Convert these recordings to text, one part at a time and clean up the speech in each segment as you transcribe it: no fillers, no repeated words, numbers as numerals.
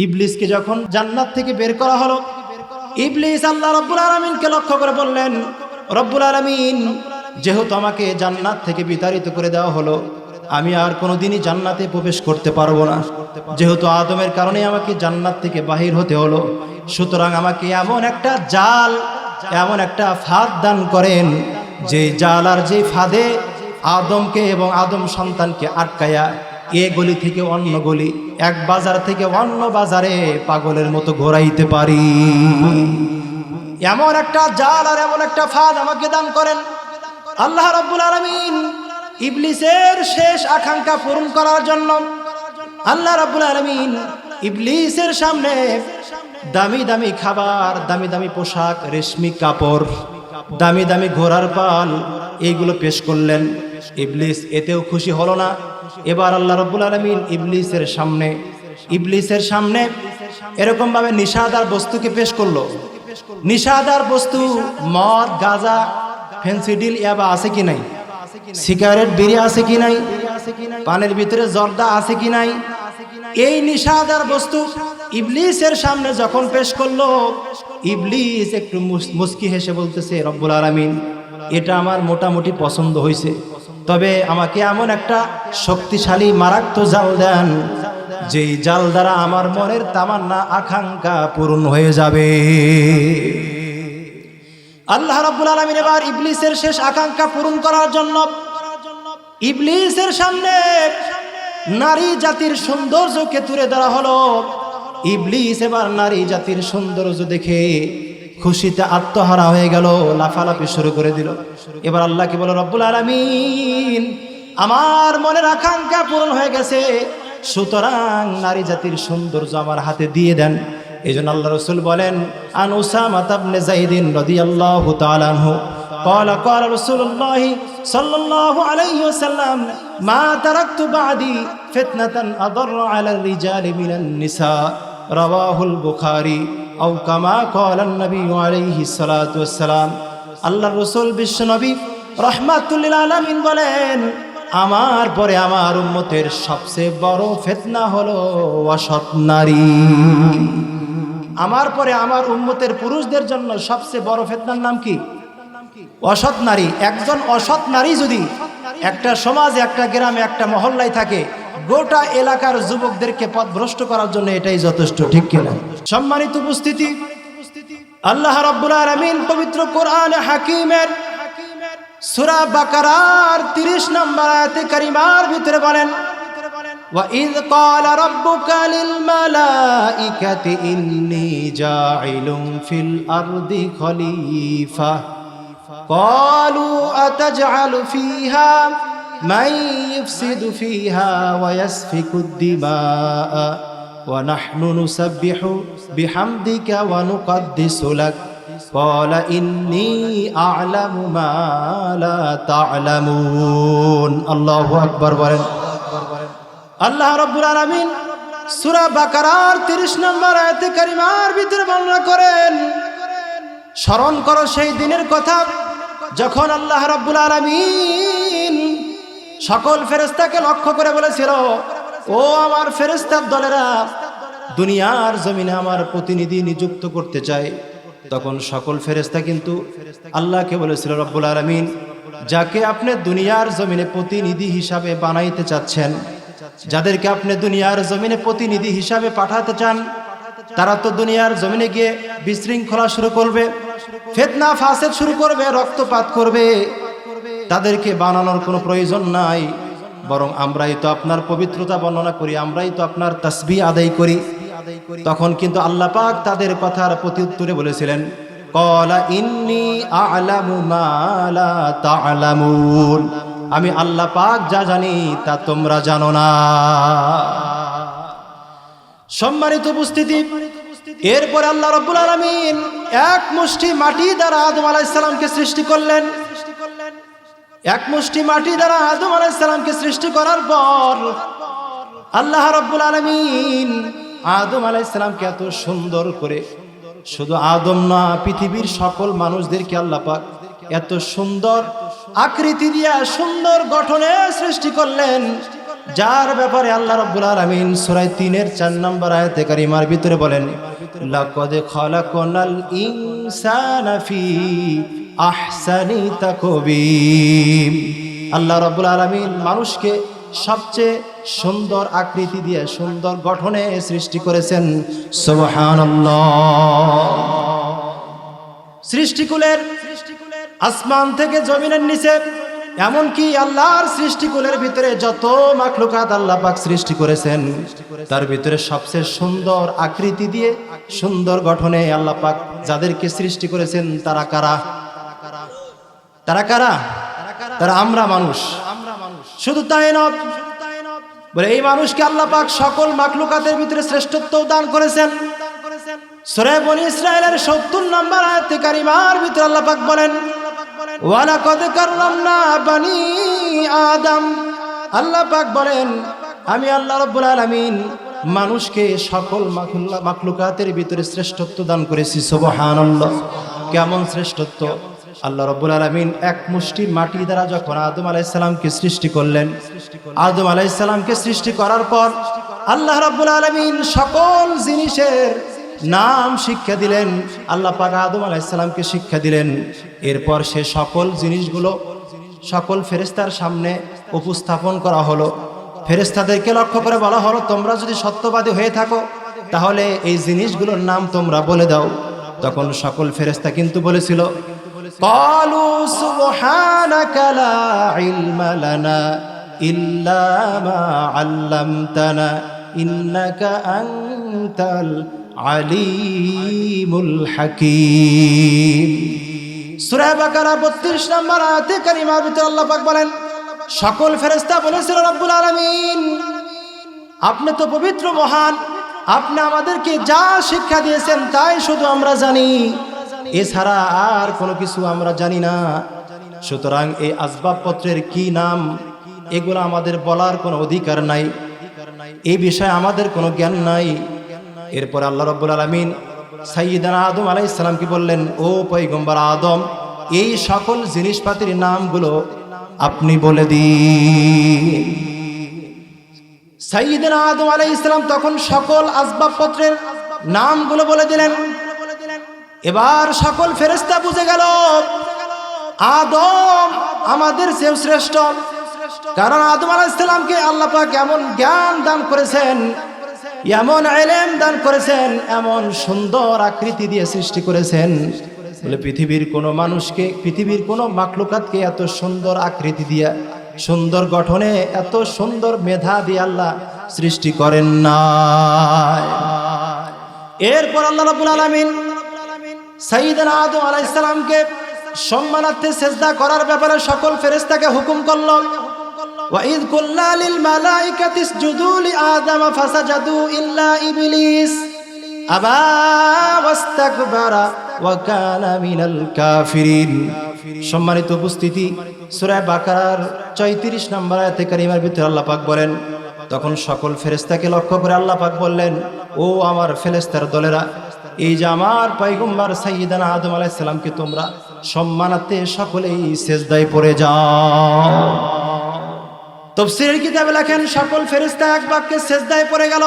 ইবলিসকে যখন জান্নাত থেকে বের করা হলো, ইবলিস আল্লাহ রব্বুল আলামিনকে লক্ষ্য করে বললেন, রব্বুল আলামিন, যেহেতু আমাকে জান্নাত থেকে বিতাড়িত করে দেওয়া হলো, আমি আর কোনোদিনই জান্নাতে প্রবেশ করতে পারবো না। যেহেতু আদমের কারণে আমাকে জান্নাত থেকে বাহির হতে হলো, সুতরাং আমাকে এমন একটা জাল, এমন একটা ফাঁদ দান করেন, যে জাল আর যে ফাঁদে আদমকে এবং আদম সন্তানকে আটকায়া এ গলি থেকে অন্য গলি, এক বাজার থেকে অন্য বাজারে পাগলের মতো ঘোরাইতে পারি। এমন একটা জাল আর এমন একটা ফাঁদ আমাকে দান করেন। আল্লাহ রাব্বুল আলামিন ইবলিসের শেষ আকাঙ্ক্ষা পূরণ করার জন্য আল্লাহ রাব্বুল আলামিন ইবলিসের সামনে দামি দামি খাবার, দামি দামি পোশাক, রেশমি কাপড়, দামি দামি ঘোড়ার পাল, এইগুলো পেশ করলেন। ইবলিস এতেও খুশি হলো না। এবার আল্লাহ রাব্বুল আলামিন ইবলিসের সামনে এরকম ভাবে নিশাদার বস্তুকে পেশ করলো। নিশাদার বস্তু মদ, গাঁজা, ফেন্সিডিল, ইয়াবা আছে কি নাই, সিগারেট, বিড়ি আছে কি নাই, পানের ভিতরে জর্দা আছে কি নাই, এই নিশাদার বস্তু ইবলিসের সামনে যখন পেশ করলো, ইবলিস একটু মুস্কি হেসে বলতেছে, রব্বুল আলামিন, এটা আমার মোটামুটি পছন্দ হয়েছে, তবে আমাকে এমন একটা শক্তিশালী মারাত্মক জাল দেন, যেই জাল দ্বারা আমার মনের তামান্না, আকাঙ্ক্ষা পূরণ হয়ে যাবে। আল্লাহ রাব্বুল আলামিন এবার ইবলিসের শেষ আকাঙ্ক্ষা পূরণ করার জন্য ইবলিসের সামনে নারী জাতির সৌন্দর্যকে তুলে ধরা হলো। ইবলিস এবার নারী জাতির সৌন্দর্য দেখে খুশিতে আত্মহারা হয়ে গেল, লাফালাফি শুরু করে দিল। এবার আল্লাহকে বলে, রব্বুল আলামিন, আমার মনের আকাঙ্ক্ষা পূরণ হয়ে গেছে, সুতরাং নারী জাতির সৌন্দর্য আমার হাতে দিয়ে দেন। এই জন্য আল্লাহ রাসূল বলেন, আন উসামা ইবনে যায়েদ রাদিয়াল্লাহু তাআলা আনহু قال قال رسول الله صلى الله عليه وسلم ما تركت بعدي فتنة أضر على الرجال من النساء رواه البخاري أو كما قال النبي عليه الصلاة والسلام। আল্লাহর রাসূল বিশ্বনবী রাহমাতুল লিল আলামিন বলেন, আমার পরে আমার উম্মতের সবচেয়ে বড় ফিতনা হলো অসৎ নারী। আমার পরে আমার উম্মতের পুরুষদের জন্য সবচেয়ে বড় ফিতনার নাম কি? অসৎ নারী। একজন অসৎ নারী যদি একটা সমাজে, একটা গ্রামে, একটা মহল্লায় থাকে, গোটা এলাকার যুবকদেরকে পথভ্রষ্ট করার জন্য এটাই যথেষ্ট, ঠিক কিনা? সম্মানিত উপস্থিতি, আল্লাহ রাব্বুল আলামিন পবিত্র কোরআনে হাকিমের সূরা বাকারার 30 নম্বর আয়াতে কারিমার ভিতরে বলেন, وَإِذْ قَالَ رَبُّكَ لِلْمَلَائِكَةِ إِنِّي جَاعِلٌ فِي الْأَرْضِ خَلِيفَةً قَالُوا أَتَجْعَلُ فِيهَا مَن يُفْسِدُ فِيهَا وَيَسْفِكُ الدِّمَاءَ وَنَحْنُ نُسَبِّحُ بِحَمْدِكَ وَنُقَدِّسُ لَكَ قَالَ إِنِّي أَعْلَمُ مَا لَا تَعْلَمُونَ। আল্লাহু আকবার বলেন। আল্লাহ রাব্বুল আলামিন সূরা বাকারার 30 নম্বর আয়াতে কারিমার ভিতরে বর্ণনা করেন, স্মরণ করো সেই দিনের কথা যখন আল্লাহ রাব্বুল আলামিন সকল ফেরেশতাকে লক্ষ্য করে বলেছিল, ও আমার ফেরেশতার দলেরা, দুনিয়ার জমিনে আমার প্রতিনিধি নিযুক্ত করতে চাই। তখন সকল ফেরেশতা কিন্তু আল্লাহকে বলেছিল, রব্বুল আলামিন, যাকে আপনি দুনিয়ার জমিনে প্রতিনিধি হিসাবে বানাইতে চাচ্ছেন, যাদেরকে আপনি দুনিয়ার জমিনে প্রতিনিধি হিসাবে পাঠাতে চান, তারা তো দুনিয়ার জমিনে গিয়ে বিশৃঙ্খলা শুরু করবে, ফিতনা ফাসাদ শুরু করবে, রক্তপাত করবে। তাদেরকে বানানোর কোনো প্রয়োজন নাই, বরং আমরাই তো আপনার পবিত্রতা বর্ণনা করি, আমরাই তো আপনার তাসবিহ আদায় করি। তখন কিন্তু আল্লাহ পাক তাদের কথার প্রত্যুত্তরে বলেছিলেন, ক্বালা ইন্নী আ'লামু মা লা তা'লামুন, আমি আল্লাহ পাক যা জানি তা তোমরা জানো না। সম্মানিত উপস্থিতি, এরপরে আল্লাহ রাব্বুল আলামিন এক মুষ্টি মাটি দ্বারা আদম আলাইহিস সালামকে সৃষ্টি করলেন। এক মুষ্টি মাটি দ্বারা আদম আলাইহিস সালামকে সৃষ্টি করার পর আল্লাহ রাব্বুল আলামিন আদম আলাইহিস সালামকে এত সুন্দর করে, শুধু আদম না, পৃথিবীর সকল মানুষদেরকে আল্লাহ পাক এত সুন্দর আকৃতি দিয়া, সুন্দর গঠনে সৃষ্টি করলেন, যার ব্যাপারে আল্লাহ রাব্বুল আলামিন সূরা 3-এর 4 নম্বর আয়াতে কারিমার ভিতরে বলেন, লাকাদ খালাকনাল ইনসানা ফি আহসানি তাকবীম। আল্লাহ রাব্বুল আলামিন মানুষকে সবচেয়ে সুন্দর আকৃতি দিয়ে সুন্দর গঠনে সৃষ্টি করেছেন। সুবহানাল্লাহ। সৃষ্টিকুলের আসমান থেকে জমিনের নিচে এমনকি আল্লাহর সৃষ্টিকুলের ভিতরে যত মাখলুকাত আল্লাহ পাক সৃষ্টি করেছেন তার ভিতরে সবচেয়ে সুন্দর আকৃতি দিয়ে সুন্দর গঠনে আল্লাহ পাক যাদেরকে সৃষ্টি করেছেন তারা কারা? তারা কারা? তারা আমরা মানুষ। শুধু তাই নয়, বলে এই মানুষকে আল্লাহ পাক সকল মাখলুকাতের ভিতরে শ্রেষ্ঠত্ব দান করেছেন। সূরা বনী ইসরাঈলের ৭০ নম্বর আয়াতে কারিমার ভিতরে আল্লাহ পাক বলেন, ওয়ালাকাদ কাররামনা বানি আদম। আল্লাহ পাক বলেন, আমি আল্লাহ রাব্বুল আলামিন মানুষকে সকল মাখলুকাতের ভিতরে শ্রেষ্ঠত্ব দান করেছি। সুবহানাল্লাহ। কেমন শ্রেষ্ঠত্ব? আল্লাহ রাব্বুল আলামিন এক মুষ্টি মাটি দ্বারা যখন আদম আলাইহিস সালামকে সৃষ্টি করলেন, আদম আলাইহিস সালামকে সৃষ্টি করার পর আল্লাহ রাব্বুল আলামিন সকল জিনিসের নাম শিক্ষা দিলেন। আল্লাহ পাক আদম আলাইহিস সালামকে শিক্ষা দিলেন। এরপর সে সকল জিনিসগুলো সকল ফেরেশতার সামনে উপস্থাপন করা হলো। ফেরেশতাদেরকে লক্ষ্য করে বলা হলো, তোমরা যদি সত্যবাদী হয়ে থাকো তাহলে এই জিনিসগুলোর নাম তোমরা বলে দাও। তখন সকল ফেরেশতা কিন্তু বলেছিল, ক্বালু সুবহানাকা লা ইলমা লানা ইল্লা মা আল্লামতানা ইন্নাকা আনতাল আলিমুল হাকীম। সূরা বাকারা ৩২ নম্বর আয়াতে কারিমার ভিতরে আল্লাহ পাক বলেন, সকল ফেরেশতা বলেছিল, রব্বুল আলামিন আপনি তো পবিত্র মহান, আপনি আমাদেরকে যা শিক্ষা দিয়েছেন তাই শুধু আমরা জানি, এছাড়া আর কোনো কিছু আমরা জানি না। সুতরাং এই আসবাবপত্রের কি নাম এগুলো আমাদের বলার কোনো অধিকার নাই, এই বিষয়ে আমাদের কোনো জ্ঞান নাই। এরপর আল্লাহ রাব্বুল আলামিন সাইয়্যিদানা আদম আলাইহিস সালামকে বললেন, ও পয়গম্বর আদম, এই সকল জিনিসপাতির নামগুলো আপনি বলে দিন। সাইয়্যিদানা আদম আলাইহিস সালাম তখন সকল আসবাবপত্রের নামগুলো বলে দিলেন। এবার সকল ফেরেশতা বুঝে গেল আদম আমাদের চেয়ে শ্রেষ্ঠ, কারণ আদম আলাইহিস সালামকে আল্লাহ পাক এমন জ্ঞান দান করেছেন, এমন ইলম দান করেছেন, এমন সুন্দর আকৃতি দিয়ে সৃষ্টি করেছেন, বলে পৃথিবীর কোনো মানুষকে, পৃথিবীর কোনো মাখলুকাতকে এত সুন্দর আকৃতি দিয়ে সুন্দর গঠনে এত সুন্দর মেধা দিয়ে আল্লাহ সৃষ্টি করেন না। এরপর আল্লাহ রাব্বুল আলামিন সাইয়্যিদানা আদম আলাইহিস সালামকে সম্মানার্থে সিজদা করার ব্যাপারে সকল ফেরেশতাকে হুকুম করল। وَإِذْ قُلْنَا لِلْمَلَائِكَةِ اسْجُدُوا لِآدَمَ فَسَجَدُوا إِلَّا إِبْلِيسَ أَبَى وَاسْتَكْبَرَ وَكَانَ مِنَ الْكَافِرِينَ। সম্মানিত উপস্থিতি, সূরা বাকারার ৩৪ নম্বর আয়াতে কারিমার ভিতরে আল্লাহ পাক বলেন, তখন সকল ফেরেশতাকে লক্ষ্য করে আল্লাহ পাক বললেন, ও আমার ফেরেশতার দলেরা, এই যে আমার পয়গম্বর সাইয়্যিদানা আদম আলাইহিস সালামকে তোমরা সম্মানার্থে সকলেই সিজদায় পড়ে যাও। তাফসীরের কিতাবে লেখেন সকল ফেরেশতা এক বাক্যে সিজদায় পড়ে গেল,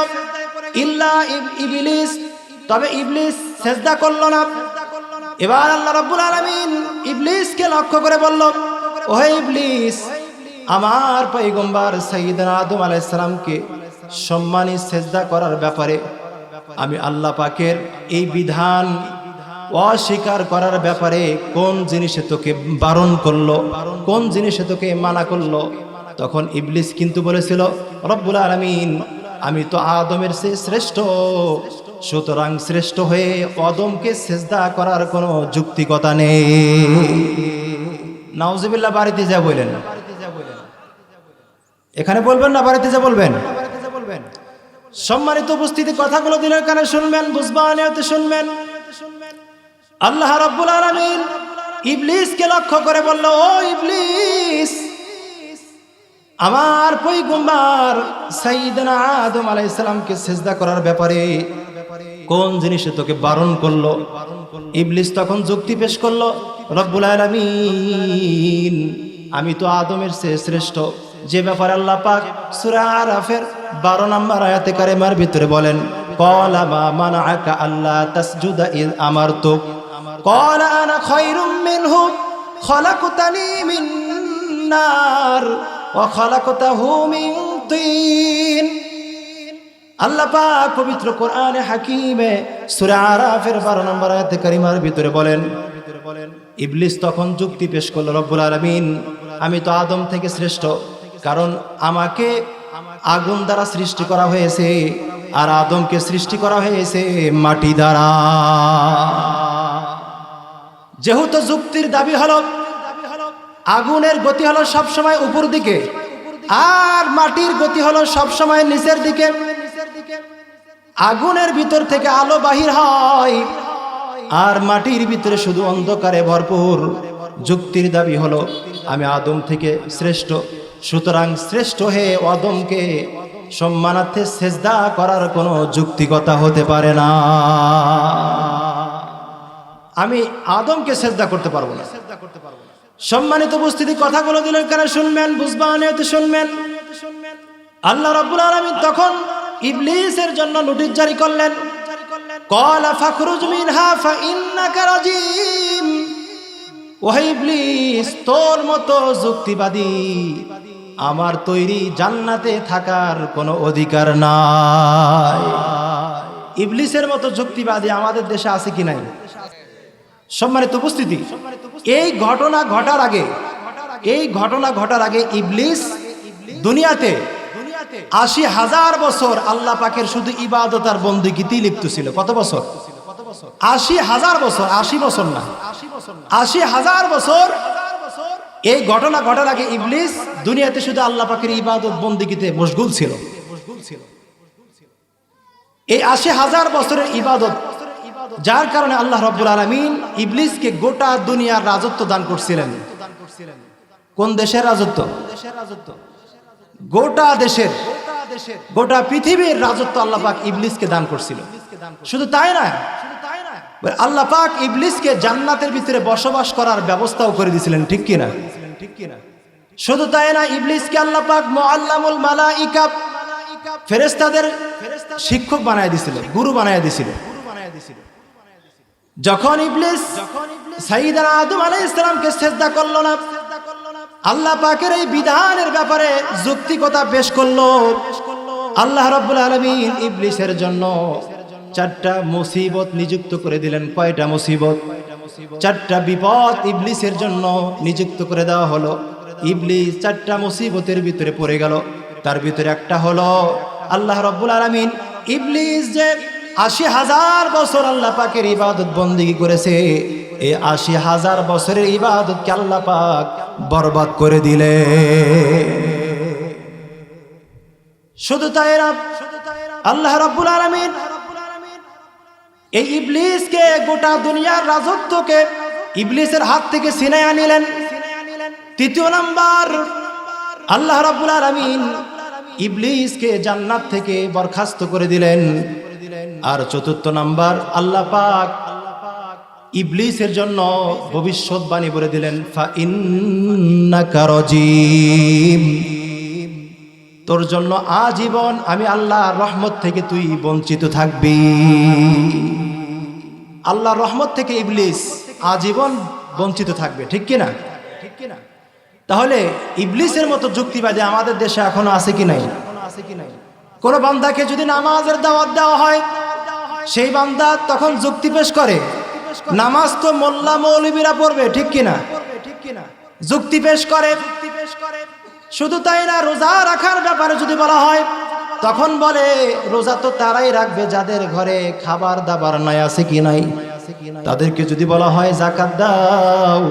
ইল্লা ইবলিস, তবে ইবলিস সিজদা করল না। এবার আল্লাহ রাব্বুল আলামিন ইবলিসকে লক্ষ্য করে বলল, ওহে ইবলিস, আমার পয়গম্বর সাইয়্যিদানা আদম আলাইহিস সালামকে সম্মানী সিজদা করার ব্যাপারে আমি আল্লাহ পাকের এই বিধান অস্বীকার করার ব্যাপারে কোন জিনিসে তোকে বারণ করলো, কোন জিনিসে তোকে মানা করলো? তখন ইবলিস কিন্তু বলেছিল, রব্বুল আলামিন আমি তো আদমের চেয়ে শ্রেষ্ঠ, সুতরাং শ্রেষ্ঠ হয়ে আদমকে সিজদা করার কোনো যুক্তিকতা নেই। নাউজুবিল্লাহ। বাড়িতে যা বলেন, এখানে বলবেন না, বাড়িতে যা বলবেন। সম্মানিত উপস্থিতি, কথাগুলো দিনের কানে শুনবেন, বুঝবান শুনবেন। আল্লাহ রাব্বুল আলামিন ইবলিসকে লক্ষ্য করে বলল, ও ইবলিস, আমার পয়গম্বর সাইয়্যিদানা আদম আলাইহিস সালামকে সিজদা করার ব্যাপারে কোন জিনিসে তোকে বারণ করলো? ইবলিস তখন যুক্তি পেশ করলো, রব্বুল আলামিন আমি তো আদমের চেয়ে শ্রেষ্ঠ, যে ব্যাপারে আল্লাহ পাক সূরা আরাফের 12 নম্বর আয়াতে কারিমার ভিতরে বলেন, ক্বালা মা মানাআকা আল্লা তাসজুদা ইয আমারতুক ক্বালা আনা খায়রুম মিনহু খলাকতানি মিন নার ওয়া খলাকতাহু মিন তিন। আল্লাহ পাক পবিত্র কোরআনে হাকিমে সূরা আরাফের 12 নম্বর আয়াতে কারিমার ভিতরে বলেন, ইবলিস তখন যুক্তি পেশ করল, রব্বুল আলামিন আমি তো আদম থেকে শ্রেষ্ঠ, কারণ আমাকে আগুন দ্বারা সৃষ্টি করা হয়েছে আর আদমকে সৃষ্টি করা হয়েছে মাটি দ্বারা। যেহেতু যুক্তির দাবি হলো আগুনের গতি হলো সবসময় উপর দিকে আর মাটির গতি হলো সবসময় নিচের দিকে, আগুনের ভিতর থেকে আলো বাহির হয় আর মাটির ভিতরে শুধু অন্ধকারে ভরপুর। যুক্তির দাবি হলো আমি আদম থেকে শ্রেষ্ঠ, সুতরাং শ্রেষ্ঠ হে আদমকে সম্মানার্থে সেজদা করার কোনো যুক্তিকতা হতে পারে না, আমি আদমকে সেজদা করতে পারবো না। সম্মানিত উপস্থিতি, কথাগুলো দিলেন কেন শুনবেন, বুঝবেন, এতে শুনবেন। আল্লাহ রাব্বুল আলামিন তখন ইবলিসের জন্য নোটিশ জারি করলেন, ক্বালা ফাখরুজ মিনহা ফাইন্নাকা রাজিম। ওহে ইবলিস, তোর মতো যুক্তিবাদী আমার তৈরি জান্নাতে থাকার কোনো অধিকার নাই। ইবলিসের মতো যুক্তিবাদী আমাদের দেশে আছে কি নাই? সম্মানিত উপস্থিতি, এই ঘটনা ঘটার আগে ইবলিস দুনিয়াতে ৮০,০০০ বছর আল্লাহ পাকের শুধু ইবাদত আর বন্দেগীতেই লিপ্ত ছিল। কত বছর? ৮০,০০০ বছর, ৮০ বছর না, ৮০,০০০ বছর। এই ঘটনা ঘটার আগে ইবলিস দুনিয়াতে শুধু আল্লাহ পাকের ইবাদত বন্দেগীতে মশগুল ছিল। এই ৮০,০০০ বছরের ইবাদত, যার কারণে আল্লাহ রাব্বুল আলামিন ইবলিসকে গোটা দুনিয়ার রাজত্ব দান করছিলেন। কোন দেশের রাজত্ব? গোটা দেশের, গোটা পৃথিবীর রাজত্ব আল্লাহ পাক ইবলিসকে দান করছিল। শুধু তাই না, আল্লাহ পাক ইবলিসকে জান্নাতের ভিতরে বসবাস করার ব্যবস্থাও করে দিয়েছিলেন, ঠিক কিনা? শুধু তাই না, ইবলিসকে আল্লাহ পাক মুআল্লামুল মালাইকা, ফেরেশতাদের শিক্ষক বানায় দিয়েছিল, গুরু বানায় দিয়েছিল। যখন ইবলিস সাইয়্যিদানা আদম আলাইহিস সালামকে সিজদা করল না, আল্লাহ পাকের এই বিধানের ব্যাপারে যৌক্তিকতা পেশ করলো। আল্লাহ রাব্বুল আলামিন ইবলিসের জন্য 4টা মুসিবত নিযুক্ত করে দিলেন। কয়টা মুসিবত? 4টা বিপদ ইবলিসের জন্য নিযুক্ত করে দেওয়া হলো। ইবলিস 4টা মুসিবতের ভিতরে পড়ে গেল। তার ভিতরে একটা হলো আল্লাহ রাব্বুল আলামিন ইবলিস যে ৮০,০০০ বছর আল্লাহ পাকের ইবাদত বন্দেগী করেছে, এই ৮০,০০০ বছরের ইবাদতকে আল্লাহ পাক বরবাদ করে দিলে। শুধু তাই না, আল্লাহ রাব্বুল আলামিন এই ইবলিসকে, গোটা দুনিয়ার রাজত্বকে ইবলিসের হাত থেকে ছিনাইয়া নিলেন। তৃতীয় নাম্বার, আল্লাহ রাব্বুল আলামিন ইবলিসকে জান্নাত থেকে বরখাস্ত করে দিলেন। আর চতুর্থ নাম্বার, আল্লাহ পাক ইবলিসের জন্য ভবিষ্যৎবাণী বলে দিলেন, ফাইন্নাকা রাজিম, তোর জন্য আজীবন আমি আল্লাহর রহমত থেকে তুই বঞ্চিত থাকবি। আল্লাহর রহমত থেকে ইবলিস আজীবন বঞ্চিত থাকবে, ঠিক কিনা? তাহলে ইবলিসের মতো যুক্তিবাদী আমাদের দেশে এখনো আছে কি নাই? কোন বান্দাকে যদি নামাজের দাওয়াত দেওয়া হয়, সেই বান্দা তখন যুক্তি পেশ করে, নামাজ তো মোল্লা মৌলবীরা পড়বে, ঠিক কিনা? যুক্তি পেশ করে। শুধু তাই না, রোজা রাখার ব্যাপারে যদি বলা হয়, তখন বলে রোজা তো তারাই রাখবে যাদের ঘরে খাবার দাবার নাই, আছে কি নাই। তাদেরকে যদি বলা হয় যাকাত দাও,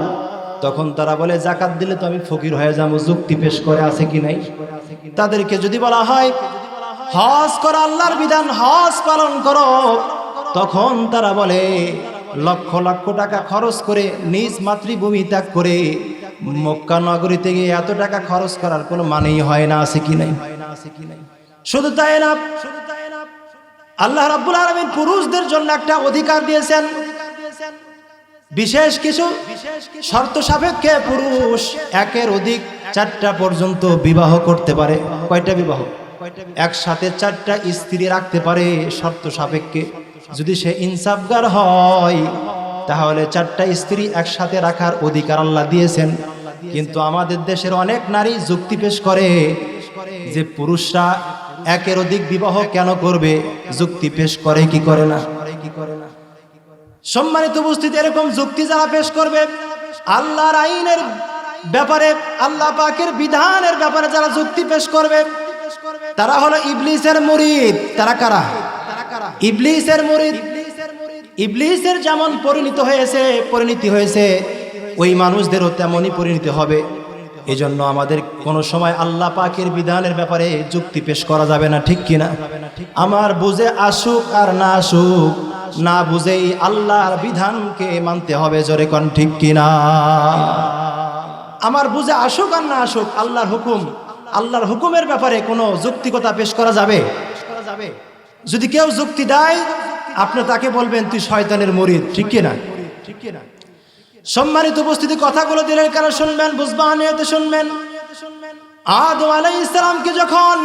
তখন তারা বলে যাকাত দিলে তো আমি ফকির হয়ে যাবো, যুক্তি পেশ করে, আছে কি নাই। তাদেরকে যদি বলা হয় হজ করো, আল্লাহর বিধান হজ পালন করো, তখন তারা বলে লক্ষ লক্ষ টাকা খরচ করে নিজ মাতৃভূমি ত্যাগ করে মক্কা নগরীতে গিয়ে এত টাকা খরচ করার কোনো মানেই হয় না, আছে কি নাই। শুধু তাই না, আল্লাহ রাব্বুল আলামিন পুরুষদের জন্য একটা অধিকার দিয়েছেন। বিশেষ কিছু শর্ত সাপেক্ষে পুরুষ একের অধিক 4টা পর্যন্ত বিবাহ করতে পারে। কয়টা বিবাহ? একসাথে 4টা স্ত্রী রাখতে পারে শর্ত সাপেক্ষে। যদি সে ইনসাফগার হয় তাহলে 4টা স্ত্রী একসাথে রাখার অধিকার আল্লাহ দিয়েছেন। কিন্তু আমাদের দেশের অনেক নারী যুক্তি পেশ করে যে পুরুষরা একের অধিক বিবাহ কেন করবে, যুক্তি পেশ করে কি করে না? সম্মানিত উপস্থিতি, এরকম যুক্তি যারা পেশ করবে আল্লাহর আইনের ব্যাপারে, আল্লাহ পাকের বিধানের ব্যাপারে যারা যুক্তি পেশ করবে তারা হলো ইবলিসের মুরিদ। তারা কারা? ইবলিসের মুরিদ। ইবলিসের যেমন পরিণতি হয়েছে ওই মানুষদেরও তেমনই পরিণতি হবে। এজন্য আমাদের কোনো সময় আল্লাহ পাকের বিধানের ব্যাপারে যুক্তি পেশ করা যাবে না, ঠিক কিনা? আমার বুঝে আসুক আর না আসুক, না বুঝেই আল্লাহর বিধানকে মানতে হবে। জোরে কোন ঠিক কিনা? আমার বুঝে আসুক আর না আসুক, আল্লাহর হুকুমের ব্যাপারে কোনো যুক্তিকতা পেশ করা যাবে? যদি কেউ যুক্তি দেয় আপনি তাকে বলবেন তুই শয়তানের মুরিদ, ঠিক কিনা? সম্মানিত উপস্থিতি, কথাগুলো দিলের কারণে শুনবেন, বুঝবান নিয়তে শুনবেন। আদম আলাইহিস সালামকে যখন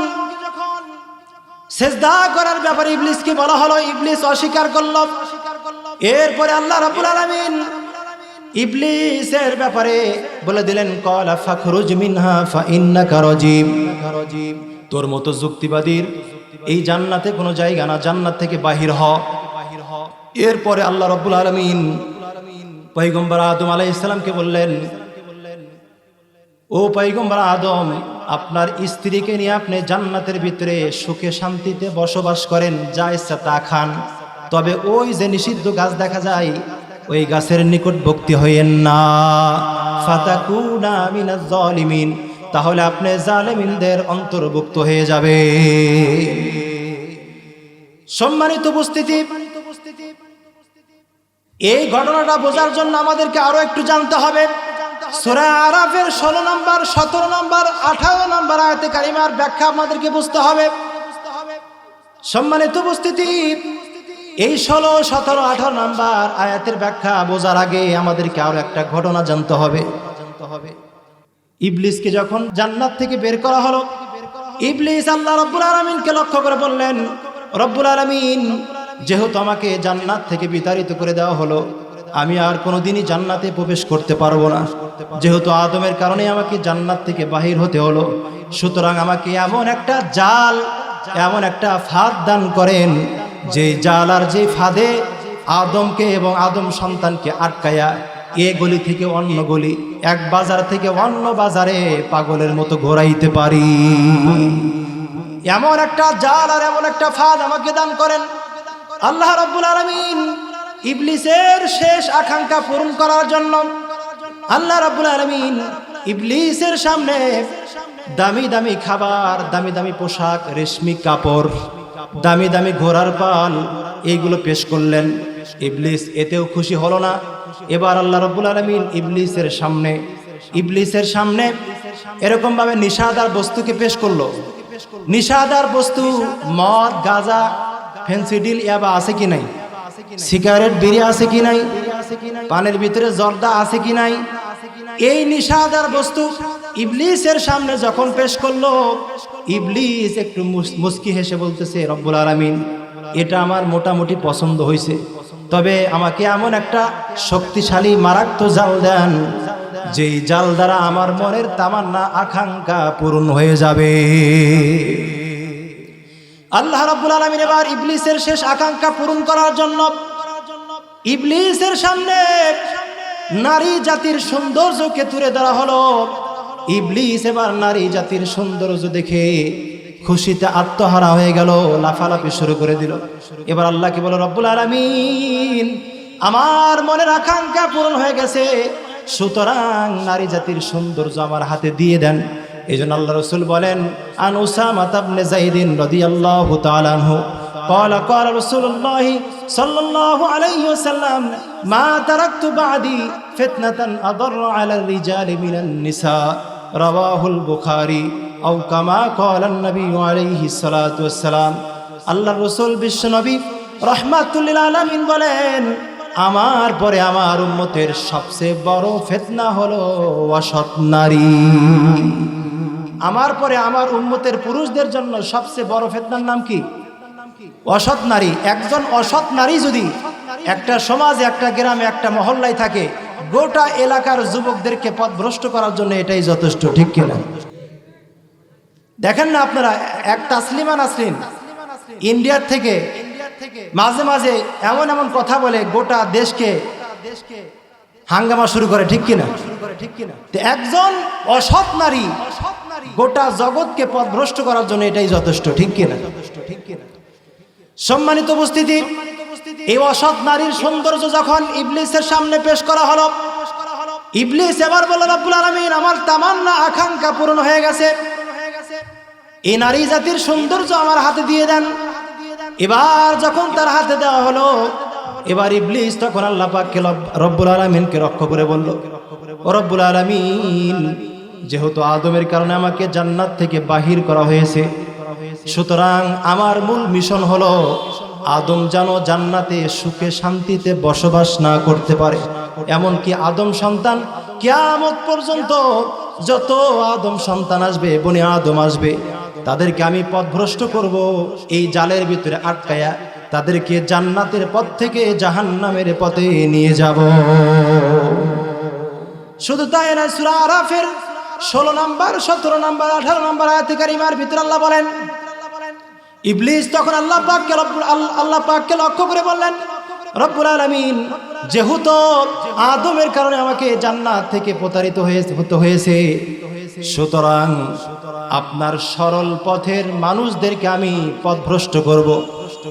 সিজদা করার ব্যাপারে ইবলিসকে বলা হলো, ইবলিস অস্বীকার করল। এরপরে আল্লাহ রাব্বুল আলামিন ইবলিসের ব্যাপারে বলে দিলেন, ক্বালা ফাখরুজ মিনহা ফাইন্নাকা রাজিম। তোর মতো যুক্তিবাদীর এই জান্নাতে কোনো জায়গা না, জান্নাত থেকে বাহির হ। এরপরে আল্লাহ রাব্বুল আলামিন পয়গম্বর আদম আলাইহিস সালামকে বললেন, ও পয়গম্বর আদম, আপনার স্ত্রীকে নিয়ে আপনি জান্নাতের ভিতরে সুখে শান্তিতে বসবাস করেন, যা ইচ্ছা তা খান, তবে ওই যে নিষিদ্ধ গাছ দেখা যায় ওই গাছের নিকটবর্তী হইয়েন না, ফাতাকুনা মিনাজ জালিমিন, তাহলে আপনি জালেমিনদের অন্তর্ভুক্ত হয়ে যাবে। সম্মানিত উপস্থিতি, এই ঘটনাটা বোঝার জন্য আমাদেরকে আরো একটু জানতে হবে। সূরা আরাফের 16 নম্বর, 17 নম্বর, 18 নম্বর আয়াতে কারিমার ব্যাখ্যা আমাদেরকে বুঝতে হবে। সম্মানিত উপস্থিতি, এই 16, 17, 18 নম্বর আয়াতের ব্যাখ্যা বোঝার আগে আমাদেরকে আরো একটা ঘটনা জানতে হবে। ইবলিসকে যখন জান্নাত থেকে বের করা হলো, ইবলিস আল্লাহ রাব্বুল আলামিনকে লক্ষ্য করে বললেন, রব্বুল আলামিন, যেহেতু আমাকে জান্নাত থেকে বিতাড়িত করে দেওয়া হলো, আমি আর কোনোদিনই জান্নাতে প্রবেশ করতে পারবো না। যেহেতু আদমের কারণে আমাকে জান্নাত থেকে বাহির হতে হলো, সুতরাং আমাকে এমন একটা জাল, এমন একটা ফাঁদ দান করেন, যে জাল আর যে ফাঁদে আদমকে এবং আদম সন্তানকে আটকায়া এ গলি থেকে অন্য গলি, এক বাজার থেকে অন্য বাজারে পাগলের মতো ঘোরাইতে পারি। এমন একটা জাল আর এমন একটা ফাঁদ আমাকে দান করেন। আল্লাহ রাব্বুল আলামিন ইবলিসের শেষ আকাঙ্ক্ষা পূরণ করার জন্য আল্লাহ রাব্বুল আলামিন ইবলিসের সামনে দামি দামি খাবার, দামি দামি পোশাক, রেশমি কাপড়, দামি দামি ঘোড়ার পাল, এইগুলো পেশ করলেন। ইবলিস এতেও খুশি হলো না। এবার আল্লাহ রাব্বুল আলামিন ইবলিসের সামনে এরকম ভাবে নিষাদার বস্তুকে পেশ করলো। নিষাদার বস্তু মদ, গাঁজা, ফেন্সিডিল, ইয়াবা আছে কি নাই? সিগারেট, বিড়ি আছে কি নাই? পানের ভিতরে জর্দা আছে কি নাই? এই নিষাদার বস্তু ইবলিসের সামনে যখন পেশ করলো, ইবলিস একটু মুস্কি হেসে বলতেছে, রব্বুল আলামিন, এটা আমার মোটামুটি পছন্দ হয়েছে, তবে আমাকে এমন একটা শক্তিশালী মারাত্মক জাল দেন, যেই জাল দ্বারা আমার মনের তামান্না, আকাঙ্ক্ষা পূরণ হয়ে যাবে। আল্লাহ রাব্বুল আলামিন এবার ইবলিসের শেষ আকাঙ্ক্ষা পূরণ করার জন্য ইবলিসের সামনে নারী জাতির সৌন্দর্যকে তুলে ধরা হলো। ইবলিস এবার নারী জাতির সৌন্দর্য দেখে খুশিতে আত্মহারা হয়ে গেল, লাফালাফি শুরু করে দিল। এবার আল্লাহকে বলো, রব্বুল আলামিন, আমার মনের আকাঙ্ক্ষা পূরণ হয়ে গেছে, সুতরাং নারী জাতির সৌন্দর্য আমার হাতে দিয়ে দেন। এইজন্য আল্লাহ রাসূল বলেন, আন উসামা ইবনে যায়েদ রাদিয়াল্লাহু তাআলা আনহু قال قال رسول الله صلى الله عليه وسلم ما تركت بعدي فتنة أضر على الرجال من النساء رواه البخاري أو كما قال النبي عليه الصلاة والسلام। আল্লাহ রাসূল বিশ্ব নবী রাহমাতুল লিল আলামিন বলেন, আমার পরে আমার উম্মতের সবচেয়ে বড় ফিতনা হলো অসৎ নারী। আমার পরে আমার উম্মতের পুরুষদের জন্য সবচেয়ে বড় ফিতনার নাম কি? অসৎ নারী। একজন অসৎ নারী যদি একটা সমাজে, একটা গ্রামে, একটা মহল্লায় থাকে, গোটা এলাকার যুবকদেরকে পথভ্রষ্ট করার জন্য এটাই যথেষ্ট, ঠিক কিনা? দেখেন না আপনারা, এক তাসলিমা নাসরিন ইন্ডিয়ার থেকে মাঝে মাঝে এমন এমন কথা বলে গোটা দেশকে হাঙ্গামা শুরু করে, ঠিক কিনা? একজন অসৎ নারী গোটা জগৎকে পথভ্রষ্ট করার জন্য এটাই যথেষ্ট, ঠিক কিনা? সম্মানিত উপস্থিতি, এই অসৎ নারীর সৌন্দর্য যখন ইবলিসের সামনে পেশ করা হলো, ইবলিস এবার বলল, রব্বুল আলামিন, আমার তামান্না আকাঙ্ক্ষা পূরণ হয়ে গেছে, এই নারী জাতির সৌন্দর্য আমার হাতে দিয়ে দেন। এবার যখন তার হাতে দেওয়া হলো, এবার ইবলিস তখন আল্লাহ পাককে, রব্বুল আলামিনকে রক্ষা করে বলল, ও রব্বুল আলামিন, যেহেতু আদমের কারণে আমাকে জান্নাত থেকে বাহির করা হয়েছে, সুতরাং আমার মূল মিশন হলো আদম যেন জান্নাতে সুখে শান্তিতে বসবাস না করতে পারে। এমনকি আদম সন্তান কিয়ামত পর্যন্ত যত আদম সন্তান আসবে, বনি আদম আসবে, তাদেরকে আমি পথভ্রষ্ট করব, এই জালের ভিতরে আটকায়া তাদেরকে জান্নাতের পথ থেকে জাহান্নামের পথে নিয়ে যাব। শুধু তাই না, সূরা আরাফের 16 নম্বর, 17 নম্বর, 18 নম্বর আয়াতে কারিমার ভিতরে আল্লাহ বলেন, ইবলিস তখন আল্লাহ পাককে লক্ষ্য করে বললেন, রব্বুল আলামিন, যেহেতু আদমের কারণে আমাকে জান্নাত থেকে প্রতারিত হয়েছে, সুতরাং আপনার সরল পথের মানুষদেরকে আমি পথভ্রষ্ট করব।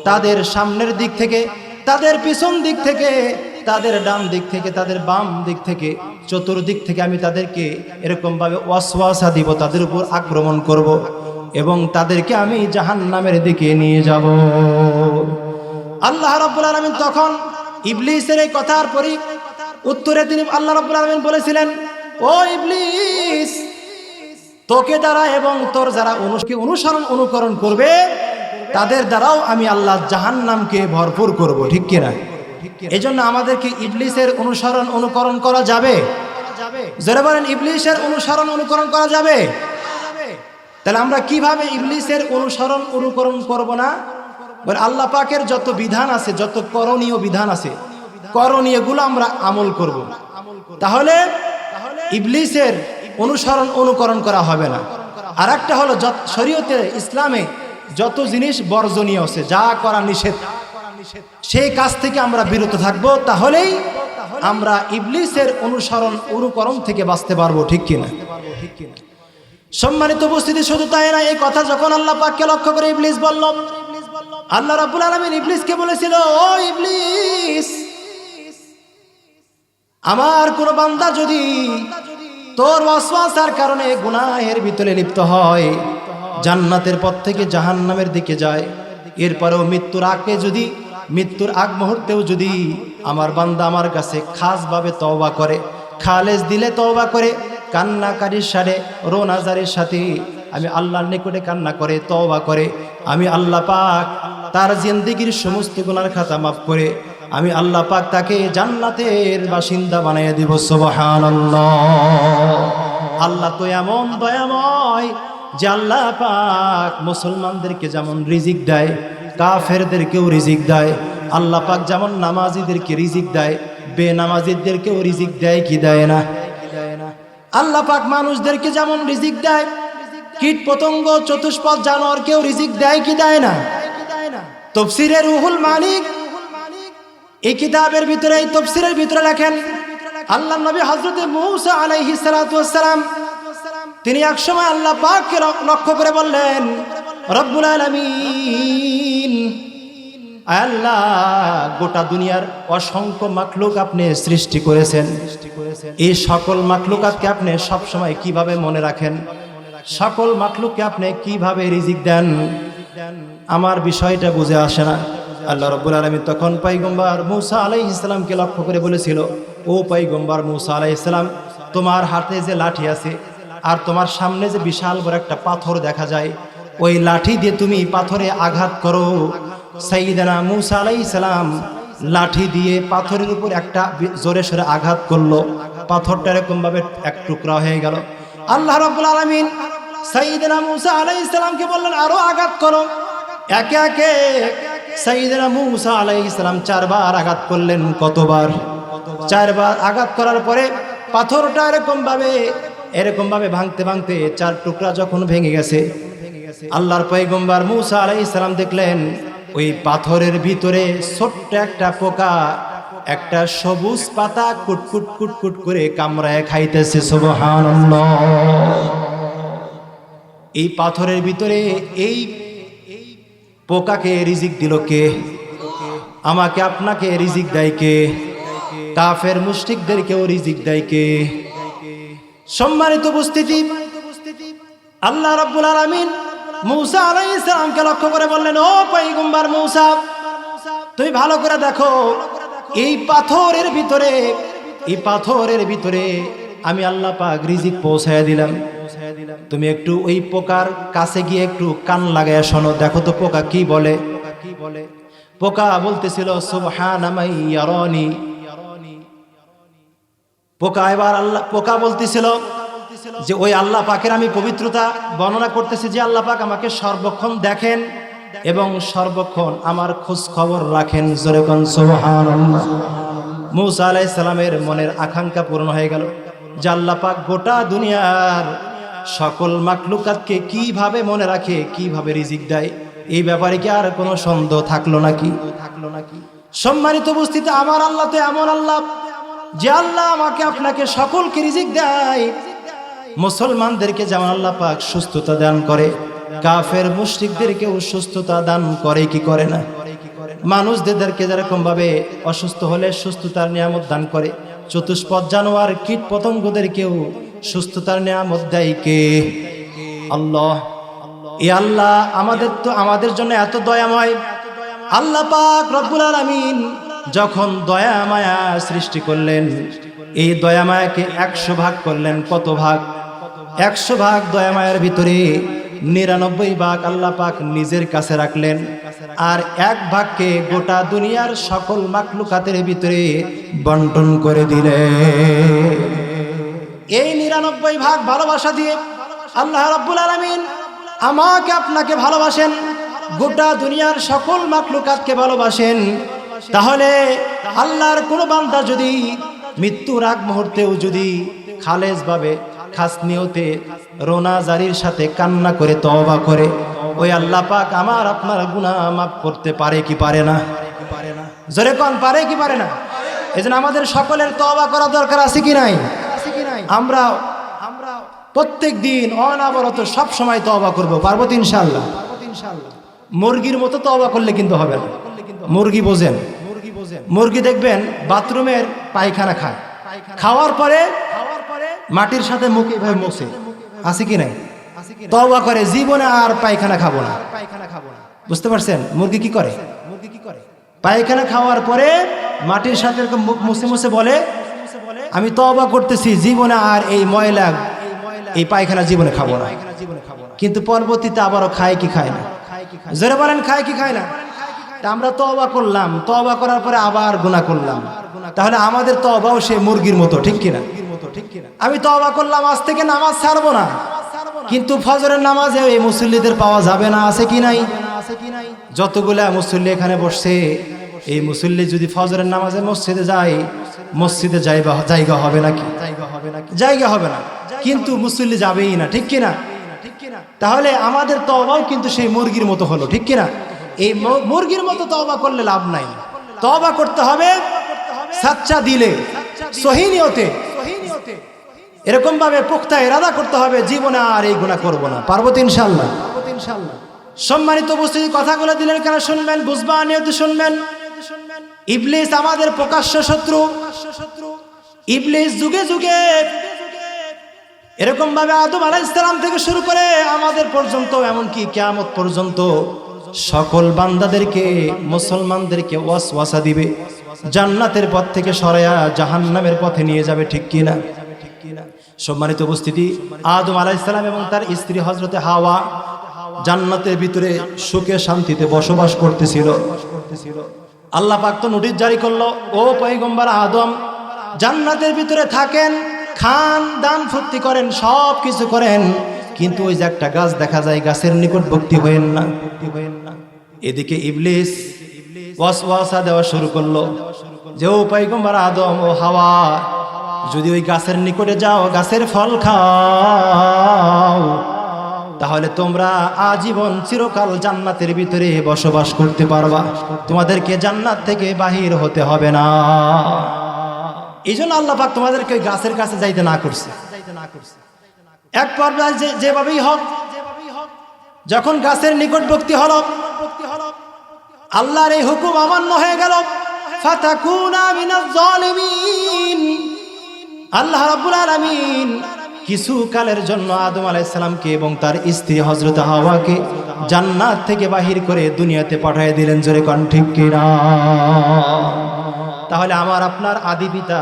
তাদের সামনের দিক থেকে, তাদের পিছন দিক থেকে, তাদের ডান দিক থেকে, তাদের বাম দিক থেকে, চতুর্দিক থেকে আমি তাদেরকে এরকমভাবে ওয়াসওয়াসা দিব, তাদের উপর আক্রমণ করব এবং তাদেরকে আমি জাহান্নামের দিকে নিয়ে যাব। আল্লাহ রাব্বুল আলামিন তখন ইবলিসের এই কথার উত্তরে তিনি আল্লাহ রাব্বুল আলামিন বলেছিলেন, ও ইবলিস, তোকে দ্বারা এবং তোর যারা অনুকরণ করবে তাদের দ্বারাও আমি আল্লাহ জাহান্নামকে ভরপুর করব, ঠিক কিনা? এই জন্য আমাদেরকে ইবলিসের অনুকরণ করা যাবে? যারা বলেন ইবলিসের অনুকরণ করা যাবে, তাহলে আমরা কিভাবে ইবলিসের অনুকরণ করব না? বলে আল্লাহ পাকের যত বিধান আছে, যত করণীয় বিধান আছে, করণীয়গুলো আমরা আমল করব, তাহলে ইবলিসের অনুকরণ করা হবে না। আর একটা হলো, শরীয়তে ইসলামে যত জিনিস বর্জনীয় আছে, যা করা নিষেধ, সেই কাজ থেকে আমরা বিরত থাকব, তাহলেই আমরা ইবলিসের অনুকরণ থেকে বাঁচতে পারবো, ঠিক কিনা? সম্মানিত উপস্থিতি, শুধু তাই না, এই কথা যখন আল্লাহ পাককে লক্ষ্য করে ইবলিস বলল, আল্লাহ রাব্বুল আলামিন ইবলিসকে বলেছিল, ও ইবলিস, আমার কোন বান্দা যদি তোর ওয়াসওয়াসার কারণে গুনাহের ভিতরে লিপ্ত হয়, জান্নাতের পথ থেকে জাহান্নামের দিকে যায়, এরপরেও মৃত্যুর আগ মুহূর্তেও যদি আমার বান্দা আমার কাছে খাসভাবে তওবা করে, খালেস দিলে তওবা করে, কান্নাকারির সাথে, রোনাজারির সাথে আমি আল্লাহর নিকটে কান্না করে তওবা করে, আমি আল্লাহ পাক তার জিন্দেগীর সমস্ত গুনার খাতা মাফ করে আমি আল্লাহ পাক তাকে জান্নাতের বাসিন্দা বানিয়ে দিব। সুবহানাল্লাহ। আল্লাহ তো এমন দয়াময় যে আল্লাহ পাক মুসলমানদেরকে যেমন রিজিক দেয়, কাফেরদেরকেও রিজিক দেয়। আল্লাহ পাক যেমন নামাজিদেরকে রিজিক দেয়, বেনামাজিদেরকেও রিজিক দেয় কি দেয় না? আল্লাহ পাক মানুষদেরকে যেমন রিজিক দেয়, কীট পতঙ্গ, চতুষ্পদ জানোয়ারকেও রিজিক দেয় কি দেয় না? তাফসীরে রুহুল মানিক এই কিতাবের ভিতরে, এই তাফসীরের ভিতরে লেখেন, আল্লাহর নবী হযরত মূসা আলাইহিস সালাতু ওয়াস সালাম তিনি একসময় আল্লাহ পাককে লক্ষ্য করে বললেন, রব্বুল আলামিন, আল্লাহ, গোটা দুনিয়ার অসংখ্য মাখলুক আপনি সৃষ্টি করেছেন, এই সকল মাখলুকাতকে আপনি সব সময় কিভাবে মনে রাখেন? সকল মাখলুককে আপনি কিভাবে রিজিক দেন? আমার বিষয়টা বুঝে আসে না। আল্লাহ রাব্বুল আলামিন তখন পয়গম্বর মূসা আলাইহিস সালামকে লক্ষ্য করে বলেছিল, ও পয়গম্বর মূসা আলাইহিস সালাম, তোমার হাতে যে লাঠি আছে আর তোমার সামনে যে বিশাল বড় একটা পাথর দেখা যায়, ওই লাঠি দিয়ে তুমি পাথরে আঘাত করো। সাইয়েদনা মূসা আলাইহিস সালাম লাঠি দিয়ে পাথরের উপর একটা জোরে সোরে আঘাত করলো, পাথরটা এরকম ভাবে এক টুকরা হয়ে গেল। আল্লাহ রাব্বুল আলামিন সাইয়েদনা মূসা আলাইহিস সালামকে বললেন আরো আঘাত করো। একে একে সাইয়েদনা মূসা আলাইহিস সালাম 4 বার আঘাত করলেন। কতবার? 4 বার আঘাত করার পরে পাথরটা এরকম ভাবে ভাঙতে ভাঙতে 4 টুকরা যখন ভেঙে গেছে, আল্লাহর পয়গম্বর মূসা আলাইহিস সালাম দেখলেন ওই পাথরের ভিতরে ছোট্ট একটা পোকা একটা সবুজ পাতা কুটকুট কুটকুট করে কামড়ায় খাইতেছে। সুবহানাল্লাহ। এই পাথরের ভিতরে এই পোকাকে রিজিক দিল কে? আমাকে আপনাকে রিজিক দেয় কে? কাফের মুশরিকদেরকেও রিজিক দেয় কে? সম্মানিত উপস্থিতি, আল্লাহ রাব্বুল আলামিন মূসা আলাইহিস সালামকে লক্ষ্য করে বললেন, ও পয়গম্বর মূসা, তুমি ভালো করে দেখো, এই পাথরের ভিতরে আমি আল্লাহ পাক রিজিক পৌঁছায়া দিলাম। তুমি একটু ওই পোকার কাছে গিয়ে একটু কান লাগায়া শোনো, দেখো তো পোকা কি বলে। পোকা বলতেছিল সুবহানা মান ইয়ারানি। পোকা বলতেছিল যে ওই আল্লাহ পাকের আমি পবিত্রতা বর্ণনা করতেছি, যে আল্লাহ পাক আমাকে সর্বক্ষণ দেখেন এবং সর্বক্ষণ আমার খোঁজ খবর রাখেন। জোরে কোন সুবহানাল্লাহ। মূসা আলাইহিস সালামের মনের আকাঙ্ক্ষা পূরণ হয়ে গেল যে আল্লাহ পাক গোটা দুনিয়ার সকল মাখলুকাতকে কিভাবে মনে রাখে, কিভাবে রিজিক দেয়, এই ব্যাপারে কি আর কোনো সন্দেহ থাকলো নাকি? সম্মানিত উপস্থিতি, আমার আল্লাহ তো এমন আল্লাহ যে আল্লাহ আমাকে আপনাকে সকলকে রিজিক দেয়। মুসলমানদেরকে যেমন আল্লাহ পাক সুস্থতা দান করে, কাফের মুশরিকদেরকেও সুস্থতা দান করে কি করে না? মানুষদেরকে যেরকম ভাবে অসুস্থ হলে সুস্থতার নিয়ামত দান করে, চতুষ্পদ জানোয়ার কীট পতঙ্গদেরকেও সুস্থতার নিয়ামত দেয় কে? আল্লাহ। এই আল্লাহ আমাদের জন্য এত দয়াময়। আল্লাহ পাক রব্বুল আলামিন যখন দয়া মায়া সৃষ্টি করলেন, এই দয়া মায়াকে 100 ভাগ করলেন। কত ভাগ? 100 ভাগ দয়া মায়ার ভিতরে 99 ভাগ আল্লাহ পাক নিজের কাছে রাখলেন, আর 1 ভাগকে গোটা দুনিয়ার সকল মাখলুকাতের ভিতরে বন্টন করে দিলেন। এই 99 ভাগ ভালোবাসা দিয়ে আল্লাহ রাব্বুল আলামিন আমাকে আপনাকে ভালোবাসেন, গোটা দুনিয়ার সকল মাখলুকাতকে ভালোবাসেন। তাহলে আল্লাহর কোন বান্দা যদি মৃত্যুর আগ মুহূর্তেও যদি খালেস ভাবে খাস নিয়তে রোনা জারির সাথে কান্না করে তওবা করে, ওই আল্লাহ পাক আমার আপনার গুনাহ মাফ করতে পারে কি পারে না? জোরে কোন পারে কি পারে না? এজন্য আমাদের সকলের তওবা করা দরকার আছে কি নাই? আমরা প্রত্যেক দিন অনাবরত সব সময় তওবা করব, পারবো তো ইনশাআল্লাহ? মুরগির মতো তওবা করলে কিন্তু হবে না। মুরগি বোঝেন? মুরগি দেখবেন বাথরুমের পায়খানা খায়, খাওয়ার পরে মাটির সাথে মুখ এইভাবে মোছে, আছে কি নাই? তওবা করে জীবনে আর পায়খানা খাবো না। বুঝতে পারছেন? মুরগি কি করে? পায়খানা খাওয়ার পরে মাটির সাথে মুখ মুছে মুছে বলে, আমি তওবা করতেছি, জীবনে আর এই ময়লা এই পায়খানা জীবনে খাবো না। কিন্তু পরবর্তীতে আবারও খায় কি খায় না? জোরে বলেন, খায় কি খায় না? আমরা তওবা করলাম, তওবা করার পরে আবার গুনাহ করলাম, তাহলে আমাদের তওবাও সে মুরগির মতো, ঠিক কিনা? আমি তওবা করলাম, আজ থেকে নামাজ ছাড়বো না, কিন্তু ফজরের নামাজে এই মুসল্লিদের পাওয়া যাবে না, আছে কি নাই? যতগুলা মুসল্লি এখানে বসছে, এই মুসল্লি যদি ফজরের নামাজে মসজিদে যায়, মসজিদে জায়গা হবে নাকি? জায়গা হবে না, কিন্তু মুসল্লি যাবেই না, ঠিক কিনা? তাহলে আমাদের তওবাও কিন্তু সেই মুরগির মতো হলো, ঠিক কিনা? এই মুরগির মতো তওবা করলে লাভ নাই। তওবা করতে হবে সাচ্চা দিলে, সহি নিয়তে, এরকম ভাবে পুখতা ইরাদা করতে হবে, জীবনে আর এই গুনাহ করব না, পারবো তো ইনশাআল্লাহ? সম্মানিত উপস্থিতি, কথাগুলো দিলেন কেন শুনবেন, বুঝবা নিয়তে শুনবেন। ইবলিস আমাদের প্রকাশ্য শত্রু। ইবলিস যুগে যুগে এরকম ভাবে আদম আলাইহিস সালাম থেকে শুরু করে আমাদের পর্যন্ত, এমনকি কিয়ামত পর্যন্ত সকল বান্দাদেরকে, মুসলমানদেরকে ওয়াসওয়াসা দিবে, জান্নাতের পথ থেকে সরায়া জাহান্নামের পথে নিয়ে যাবে, ঠিক কিনা? সম্মানিত উপস্থিতি, আদম আলাইহিস সালাম এবং তার স্ত্রী হযরতে হাওয়া জান্নাতের ভিতরে সুখে শান্তিতে বসবাস করতেছিল। আল্লাহ পাক তো নোটিশ জারি করলো, ও পয়গম্বর আদম, জান্নাতের ভিতরে থাকেন, খান, দান ফুর্তি করেন, সব কিছু করেন, কিন্তু ওই যে একটা গাছ দেখা যায়, গাছের নিকটবর্তী হয়েন না। এদিকে ইবলিস ওয়াসওয়াসা দেওয়া শুরু করলো যে ও পয়গম্বর আদম, ও হাওয়া, যদি ওই গাছের নিকটে যাও, গাছের ফল খাও, তাহলে তোমরা আজীবন চিরকাল জান্নাতের ভিতরে বসবাস করতে পারবা, তোমাদেরকে জান্নাত থেকে বাহির হতে হবে না। এই জন্য আল্লাহ পাক তোমাদেরকে ওই গাছের কাছে যাইতে না করছে। এক পর্যায়ে যেভাবেই হোক, যখন গাছের নিকটবর্তী হলো, আল্লাহর এই হুকুম অমান্য হয়ে গেল, ফাতাকুনা মিনাজ জালিমিন। আল্লাহ রাব্বুল আলামিন কিছু কালের জন্য আদম আলাইহিস সালামকে এবং তার স্ত্রী হযরত হাওয়াকে জান্নাত থেকে বাহির করে দুনিয়াতে পাঠিয়ে দিলেন। জোরে কোন ঠিক কিনা? তাহলে আমার আপনার আদি পিতা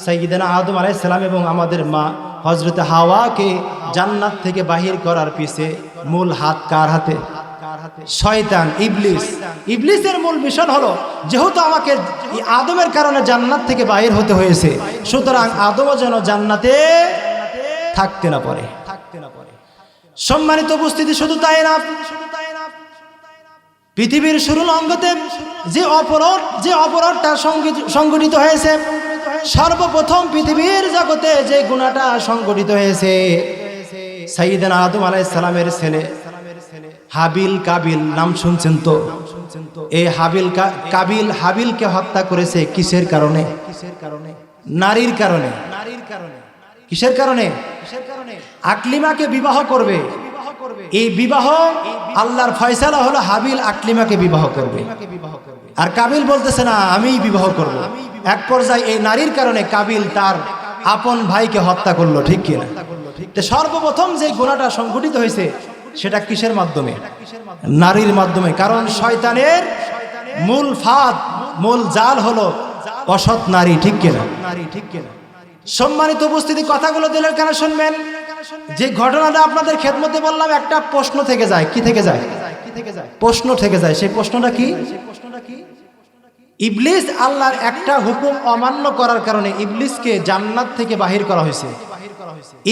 সাইয়্যিদানা আদম আলাইহিস সালাম এবং আমাদের মা হযরত হাওয়াকে জান্নাত থেকে বাহির করার পিছে মূল হাত কার হাতে? শয়তান, ইবলিস। ইবলিসের মূল মিশন হলো, যেহেতু আমাকে আদমের কারণে জান্নাত থেকে বাহির হতে হয়েছে, সুতরাং আদমও যেন জান্নাতে থাকতে না পারে। সম্মানিত উপস্থিতি, শুধু তাই না, পৃথিবীর শুরুর অঙ্গতে যে অপরাধটা সংগঠিত হয়েছে, সর্বপ্রথম পৃথিবীর জগতে যে গুনাহটা সংগঠিত হয়েছে, সাইয়্যিদানা আদম আলাইহিস সালামের ছেলে হাবিল কাবিল, নাম শুনছেন তো? এই হাবিলকে হত্যা করেছে কিসের কারণে? নারীর কারণে। কিসের কারণে? আকলিমাকে বিবাহ করবে। এই বিবাহ আল্লাহর ফয়সালা হলো, হাবিল আকলিমাকে বিবাহ করবে, আর কাবিল বলতেছে না আমি বিবাহ করব। এক পর্যায়ে এই নারীর কারণে কাবিল তার আপন ভাইকে হত্যা করলো, ঠিক কিনা? সর্বপ্রথম যে গুনাহটা সংঘটিত হয়েছে সেটা কিসের মাধ্যমে? নারীর মাধ্যমে। কারণ শয়তানের মূল ফাঁদ, মূল জাল হলো অসৎ নারী, ঠিক কিনা? সম্মানিত উপস্থিতি, কথাগুলো দিলের কানে শুনবেন। যে ঘটনাটা আপনাদের খেদমতে বললাম, একটা প্রশ্ন থেকে যায়। কি থেকে যায়? প্রশ্ন থেকে যায়। সেই প্রশ্নটা কি? ইবলিস আল্লাহর একটা হুকুম অমান্য করার কারণে ইবলিসকে জান্নাত থেকে বাহির করা হয়েছে।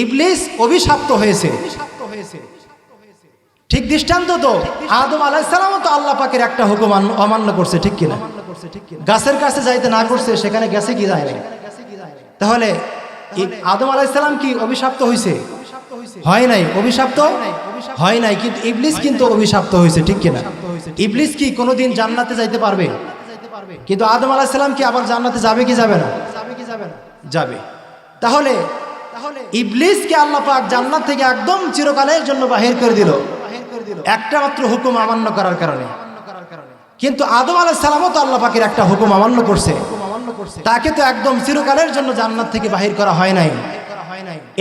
ইবলিস অভিশপ্ত হয়েছে। ঠিক দৃষ্টান্ত তো আদম আলাইহিস সালামও তো আল্লাহ পাকের একটা হুকুম অমান্য করছে, ঠিক কিনা? গাছের কাছে যাইতে না করছে, সেখানে গেছে কি যায় না? তাহলে আদম আলাইহিস সালাম কি অভিশপ্ত হয়েছে? হয় নাই। অভিশপ্ত হয় নাই, কিন্তু ইবলিস কিন্তু অভিশপ্ত হয়েছে, ঠিক কিনা? ইবলিস কি কোনোদিন জান্নাতে যাইতে পারবে? কিন্তু আদম আলাইহিস সালাম কি আবার জান্নাতে যাবে কি যাবে না? যাবে। তাহলে ইবলিসকে আল্লাহ পাক জান্নাত থেকে একদম চিরকালের জন্য বাহির করে দিল একটা মাত্র হুকুম অমান্য করার কারণে। কিন্তু আদম আলাইহিস সালামও তো আল্লাহ পাকের একটা হুকুম অমান্য করছে, তাকে তো একদম চিরকালের জন্য জান্নাত থেকে বাহির করা হয় নাই।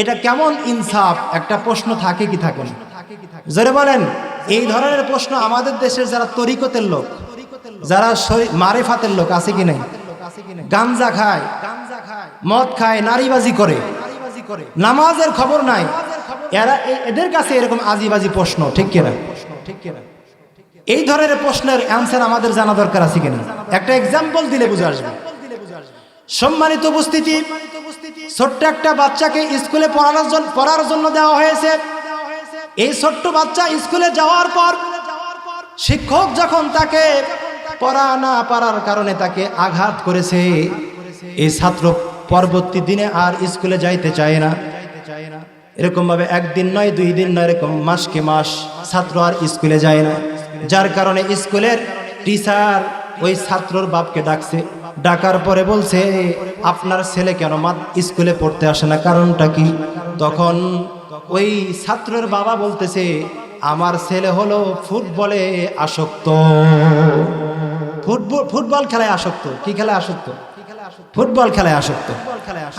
এটা কেমন ইনসাফ? একটা প্রশ্ন থাকে কি থাকে না? জোরে বলেন। এই ধরনের প্রশ্ন আমাদের দেশের যারা তরিকতের লোক, যারা মারেফাতের লোক আছে কি নাই, গাঞ্জা খায়, মদ খায়, নারীবাজি করে, নামাজের খবর নাই, এদের কাছে এরকম আজিবাজি প্রশ্ন, ঠিক কিনা? এই ধরনের প্রশ্নের অ্যান্সার আমাদের জানা দরকার আছে কিনা? একটা এক্সাম্পল দিলে বুঝে আসবে। সম্মানিত উপস্থিতি, ছোট্ট একটা বাচ্চাকে স্কুলে পড়ার জন্য দেওয়া হয়েছে। এই ছোট্ট বাচ্চা স্কুলে যাওয়ার পর শিক্ষক যখন তাকে পড়া না পারার কারণে তাকে আঘাত করেছে, এই ছাত্র পরবর্তী দিনে আর স্কুলে যাইতে চায় না। এরকম ভাবে একদিন নয়, 2 দিন নয়, এরকম মাসকে মাস ছাত্র আর স্কুলে যায় না। যার কারণে স্কুলের টিচার ওই ছাত্রর বাপকে ডাকছে। ডাকার পরে বলছে, আপনার ছেলে কেন স্কুলে পড়তে আসে না, কারণটা কি? তখন ওই ছাত্রের বাবা বলতেছে, আমার ছেলে হলো ফুটবলে আসক্ত, ফুটবল খেলায় আসক্ত। কি খেলায় আসক্ত? ফুটবল খেলায় আসক্ত।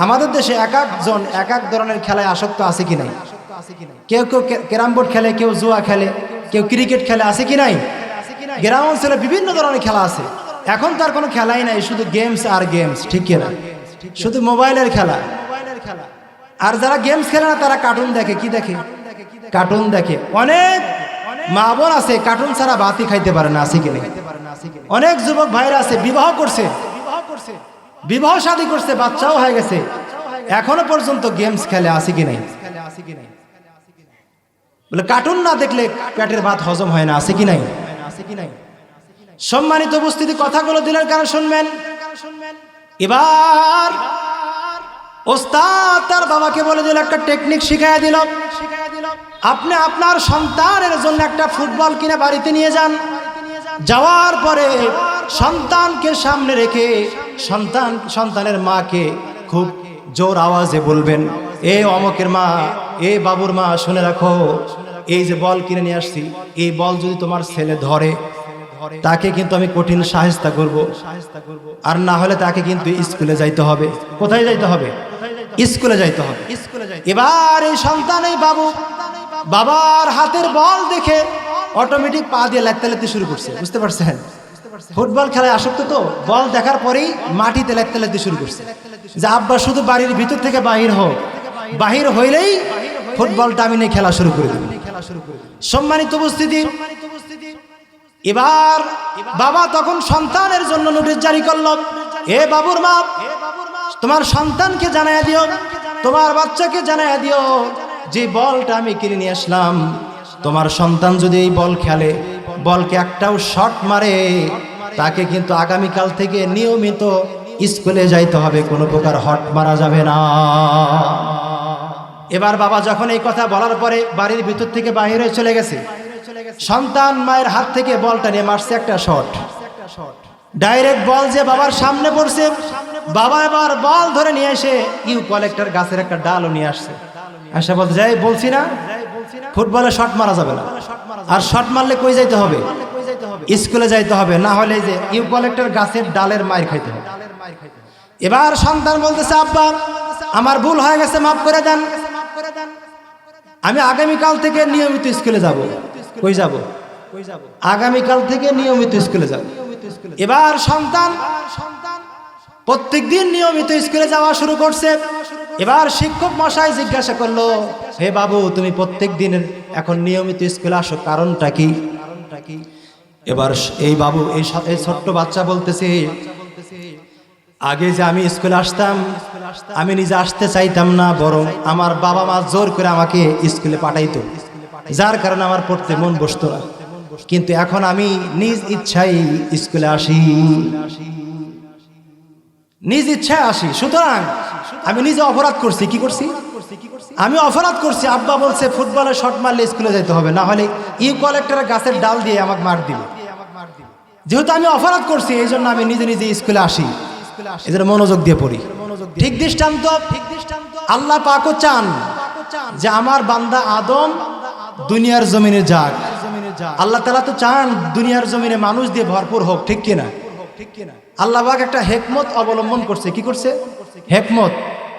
আমাদের দেশে এক এক ধরনের খেলায় আসক্ত আছে কি নাই? কেউ ক্যারাম বোর্ড খেলে, কেউ জুয়া খেলে, কেউ ক্রিকেট খেলে, আছে কি নাই? গ্রাম অঞ্চলে বিভিন্ন ধরনের খেলা আছে। এখন তার কোনো খেলাই নাই, শুধু গেমস আর গেমস, ঠিক কিনা? শুধু মোবাইলের খেলা। আর যারা গেমস খেলে না তারা কার্টুন দেখে। কি দেখে? কার্টুন দেখে। অনেক মা বোন আছে কার্টুন ছাড়া ভাতই খাইতে পারে না, আছে কি নাই? অনেক যুবক ভাইরা আছে বিবাহ করছে, বিবাহ শাদী করছে, বাচ্চাও হয়ে গেছে, এখনো পর্যন্ত গেমস খেলে, আছে কি নাই? বলে কার্টুন না দেখলে পেটের ভাত হজম হয় না, আছে কি নাই? সম্মানিত উপস্থিতি, কথাগুলো দিলের কারণ শুনবেন। এবার ওস্তাদ তার বাবাকে বলে দিল, একটা টেকনিক শিখাইয়া দিল, আপনি আপনার সন্তানের জন্য একটা ফুটবল কিনে বাড়িতে নিয়ে যান। যাওয়ার পরে সন্তানকে সামনে রেখে সন্তানের মাকে খুব জোর আওয়াজে বলবেন, এ অমকের মা, এ বাবুর মা, শুনে রাখো, এই যে বল কিনে নিয়ে আসছি, এই বল যদি তোমার ছেলে ধরে তাকে কিন্তু আমি কঠিন শায়েস্তা করব, আর না হলে তাকে কিন্তু স্কুলে যাইতে হবে। কোথায় যাইতে হবে? স্কুলে যাইতে হবে। এবার এই সন্তান, এই বাবার হাতের বল দেখে অটোমেটিক পা দিয়ে লাগতে শুরু করছে। বুঝতে পারছেন? ফুটবল খেলায় আসক্ত তো, বল দেখার পরেই মাটিতে লাগতে শুরু করছে যে আব্বা শুধু বাড়ির ভিতর থেকে বাহির হইলেই ফুটবলটা আমি নিয়ে খেলা শুরু করে দেব। সম্মানিত উপস্থিতি, এবার বাবা তখন সন্তানের জন্য নোটিশ জারি করল, এ বাবুর মা, তোমার সন্তানকে জানাইয়া দিও, তোমার বাচ্চাকে জানাইয়া দিও যে বলটা আমি কিনে নিয়ে আসলাম, তোমার সন্তান যদি এই বল খেলে, বলকে একটাও শট মারে, তাকে কিন্তু আগামীকাল থেকে নিয়মিত স্কুলে যাইতে হবে, কোনো প্রকার হট মারা যাবে না। এবার বাবা যখন এই কথা বলার পরে বাড়ির ভিতর থেকে বাইরে চলে গেছে, সন্তান মায়ের হাত থেকে বলটা নিয়ে মারছে একটা শট, ডাইরেক্ট বল যে বাবার সামনে পড়ছে। বাবা এবার বল ধরে নিয়ে এসে ইউক্যালিপটাস গাছের একটা ডালও নিয়ে আসছে, আসা বলতে যাই, বলছি না ফুটবলে শট মারা যাবে না, আর শট মারলে কই যাইতে হবে? স্কুলে যাইতে হবে, না হলে যে ইউক্যালিপটাস গাছের ডালের মাইর খাইতে হবে। এবার সন্তান বলতেছে, আব্বা আমার ভুল হয়ে গেছে, মাফ করে দেন, আমি আগামীকাল থেকে নিয়মিত স্কুলে যাব। কই যাব? আগামীকাল থেকে নিয়মিত স্কুলে যাব। এবার সন্তান প্রত্যেকদিন নিয়মিত স্কুলে যাওয়া শুরু করছে। এবার শিক্ষক মশাই জিজ্ঞাসা করলো, হে বাবু, তুমি প্রত্যেক দিনের এখন নিয়মিত স্কুলে আসো, কারণটা কি? এবার এই বাবু, এই ছোট্ট বাচ্চা বলতেছে, আগে যে আমি স্কুলে আসতাম, আমি নিজে আসতে চাইতাম না, বরং আমার বাবা মা জোর করে আমাকে স্কুলে পাঠাইতো, যার কারণে আমার পড়তে মন বসতো না, কিন্তু এখন আমি নিজ ইচ্ছায় স্কুলে আসি, নিজ ইচ্ছায় আসি। সুতরাং আমি নিজে অপরাধ করছি। কি করছি? আমি অপরাধ করছি। আব্বা বলছে ফুটবলে শট মারলে স্কুলে যেতে হবে, না হলে ইউক্যালিপটাস গাছের ডাল দিয়ে আমাকে মার দিবে। যেহেতু আমি অপরাধ করছি, এই জন্য আমি নিজে নিজে স্কুলে আসি, এদের মনোযোগ দিয়ে পড়ি। ঠিক দৃষ্টান্ত আল্লাহ পাকও চান যে আমার বান্দা আদম দুনিয়ার জমিনে যাক। আল্লাহ তাআলা তো চান দুনিয়ার জমিনে মানুষ দিয়ে ভরপুর হোক, ঠিক কিনা? আল্লাহ পাক একটা হেকমত অবলম্বন করছে। কি করছে? হেকমত।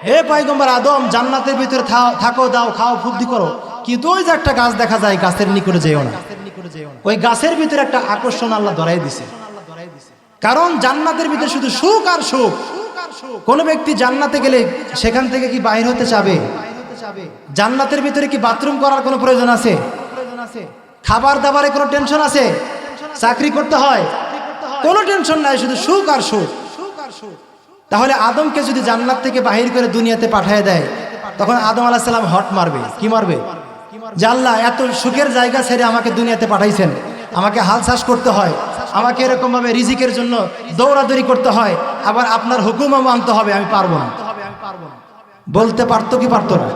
হে পয়গম্বর আদম, জান্নাতের ভিতরে থাকো, দাও, খাও, ফুর্তি করো, কিন্তু ওই যে একটা গাছ দেখা যায়, গাছের নিকটে যেও না। ওই গাছের ভিতরে একটা আকর্ষণ আল্লাহ ধরাই দিছে, কারণ জান্নাতের ভিতরে শুধু সুখ আর সুখ। কোন ব্যক্তি জান্নাতে গেলে সেখান থেকে কি বাইরে হতে চাবে? জান্নাতের ভিতরে কি বাথরুম করার কোনো প্রয়োজন আছে? খাবার দাবারে কোনো টেনশন আছে? চাকরি করতে হয়? কোনো টেনশন নাই, শুধু সুখ আর সুখ। তাহলে আদমকে যদি জান্নাত থেকে বাহির করে দুনিয়াতে পাঠিয়ে দেয়, তখন আদম আলাইহিস সালাম হট মারবে। কি মারবে? যে আল্লাহ, এত সুখের জায়গা ছেড়ে আমাকে দুনিয়াতে পাঠাইছেন, আমাকে হাল চাষ করতে হয়, আমাকে এরকম ভাবে রিজিকের জন্য দৌড়াদৌড়ি করতে হয়, আবার আপনার হুকুমও মানতে হবে, আমি পারবো না। বলতে পারতো কি পারতো না?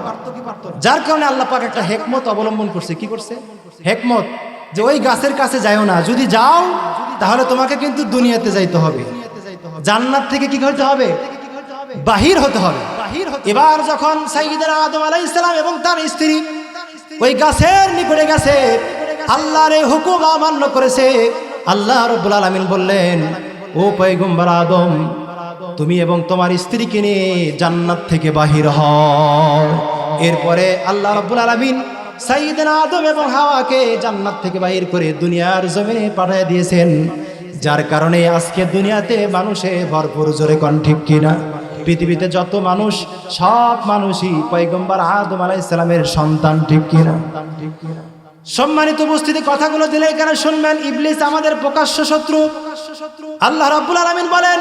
যার কারণে আল্লাহ পাক একটা হেকমত অবলম্বন করছে। কি করছে? হেকমত, যে ওই গাছের কাছে যাও না, যদি যাও তাহলে তোমাকে কিন্তু দুনিয়াতে যাইতে হবে, জান্নাত থেকে কি হতে হবে? বাহির হতে হবে। এবার যখন সাইয়্যিদনা আদম আলাইহিস সালাম এবং তার স্ত্রী ওই গাছের নিকটে গেছে, আল্লাহর এই হুকুম অমান্য করেছে, আল্লাহ রাব্বুল আলামিন বললেন, ও পয়গম্বর আদম, তুমি এবং তোমার স্ত্রীকে নিয়ে জান্নাত থেকে বাহির হও। এরপরে আল্লাহ রাব্বুল আলামিন সাইয়্যিদনা আদম এবং হাওয়াকে জান্নাত থেকে বাহির করে দুনিয়ার জমিনে পাঠিয়ে দিয়েছেন, যার কারণে আজকে দুনিয়াতে মানুষে ভরপুর। জোরে কোন ঠিক কিনা? পৃথিবীতে যত মানুষ, সব মানুষই পয়গম্বর আদম আলাইহিস সালামের সন্তান, ঠিক কিনা? সম্মানিত উপস্থিতি, কথাগুলো দিলে এখানে শুনবেন। ইবলিস আমাদের প্রকাশ্য শত্রু। আল্লাহ রাব্বুল আলামিন বলেন,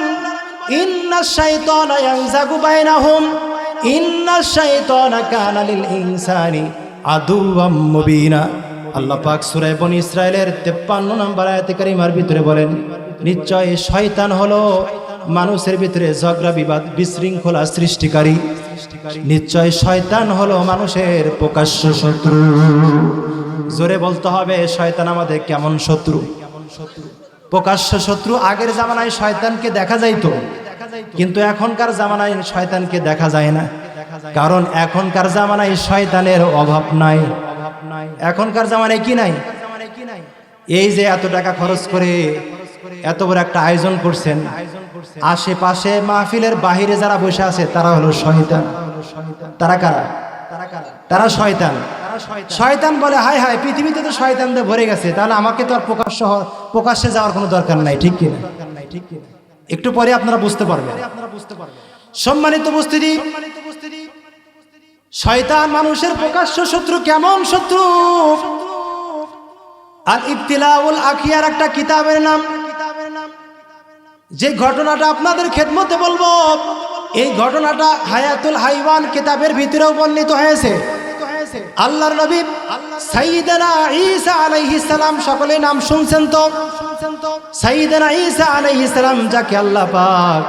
ইন্নাশ শাইতানা ইয়ানজাগু বাইনাহুম ইন্নাশ শাইতানা কানা লিল ইনসানি আদুওয়াম মুবিনা। আল্লাহ পাক সূরা বনী ইসরাইলের 53 নম্বর আয়াতে কারিমার ভিতরে বলেন, নিশ্চয় শয়তান হলো মানুষের ভিতরে ঝগড়া বিবাদ বিশৃঙ্খলা সৃষ্টিকারী। নিশ্চয় শয়তান হলো মানুষের প্রকাশ্য শত্রু। জোরে বলতে হবে, শয়তান আমাদের কেমন শত্রু? প্রকাশ্য শত্রু। আগের জামানায় শয়তানকে দেখা যাইতো, কিন্তু এখনকার জামানায় শয়তানকে দেখা যায় না। কারণ এখনকার জামানায় শয়তানের অভাব নাই। এখনকার জামানায় কি নাই? এই যে এত টাকা খরচ করে এত বড় একটা আয়োজন করছেন, আশেপাশে মাহফিলের বাহিরে যারা বসে আছে তারা হলো শয়তান। তারা কারা? তারা শয়তান। শয়তান বলে, হায় হায়, পৃথিবীতে তো শয়তানদের ভরে গেছে, তাহলে আমাকে তো আর প্রকাশ্যে যাওয়ার কোনো দরকার নাই। ঠিক কিনা? একটু পরে আপনারা বুঝতে পারবেন। সম্মানিত উপস্থিতি, শয়তান মানুষের প্রকাশ্য শত্রু। কেমন শত্রু? আল ইবতিলাউল আখিয়ার একটা কিতাবের নাম। যে ঘটনাটা আপনাদের খেদমতে বলবো, এই ঘটনাটা হায়াতুল হাইওয়ান কিতাবের ভিতরেও বর্ণিত হয়েছে। আল্লাহর নবী সাইয়্যিদানা ঈসা আলাইহিস সালাম, সকলে নাম শুনছেন তো? সাইয়্যিদানা ঈসা আলাইহিস সালাম, যাকে আল্লাহ পাক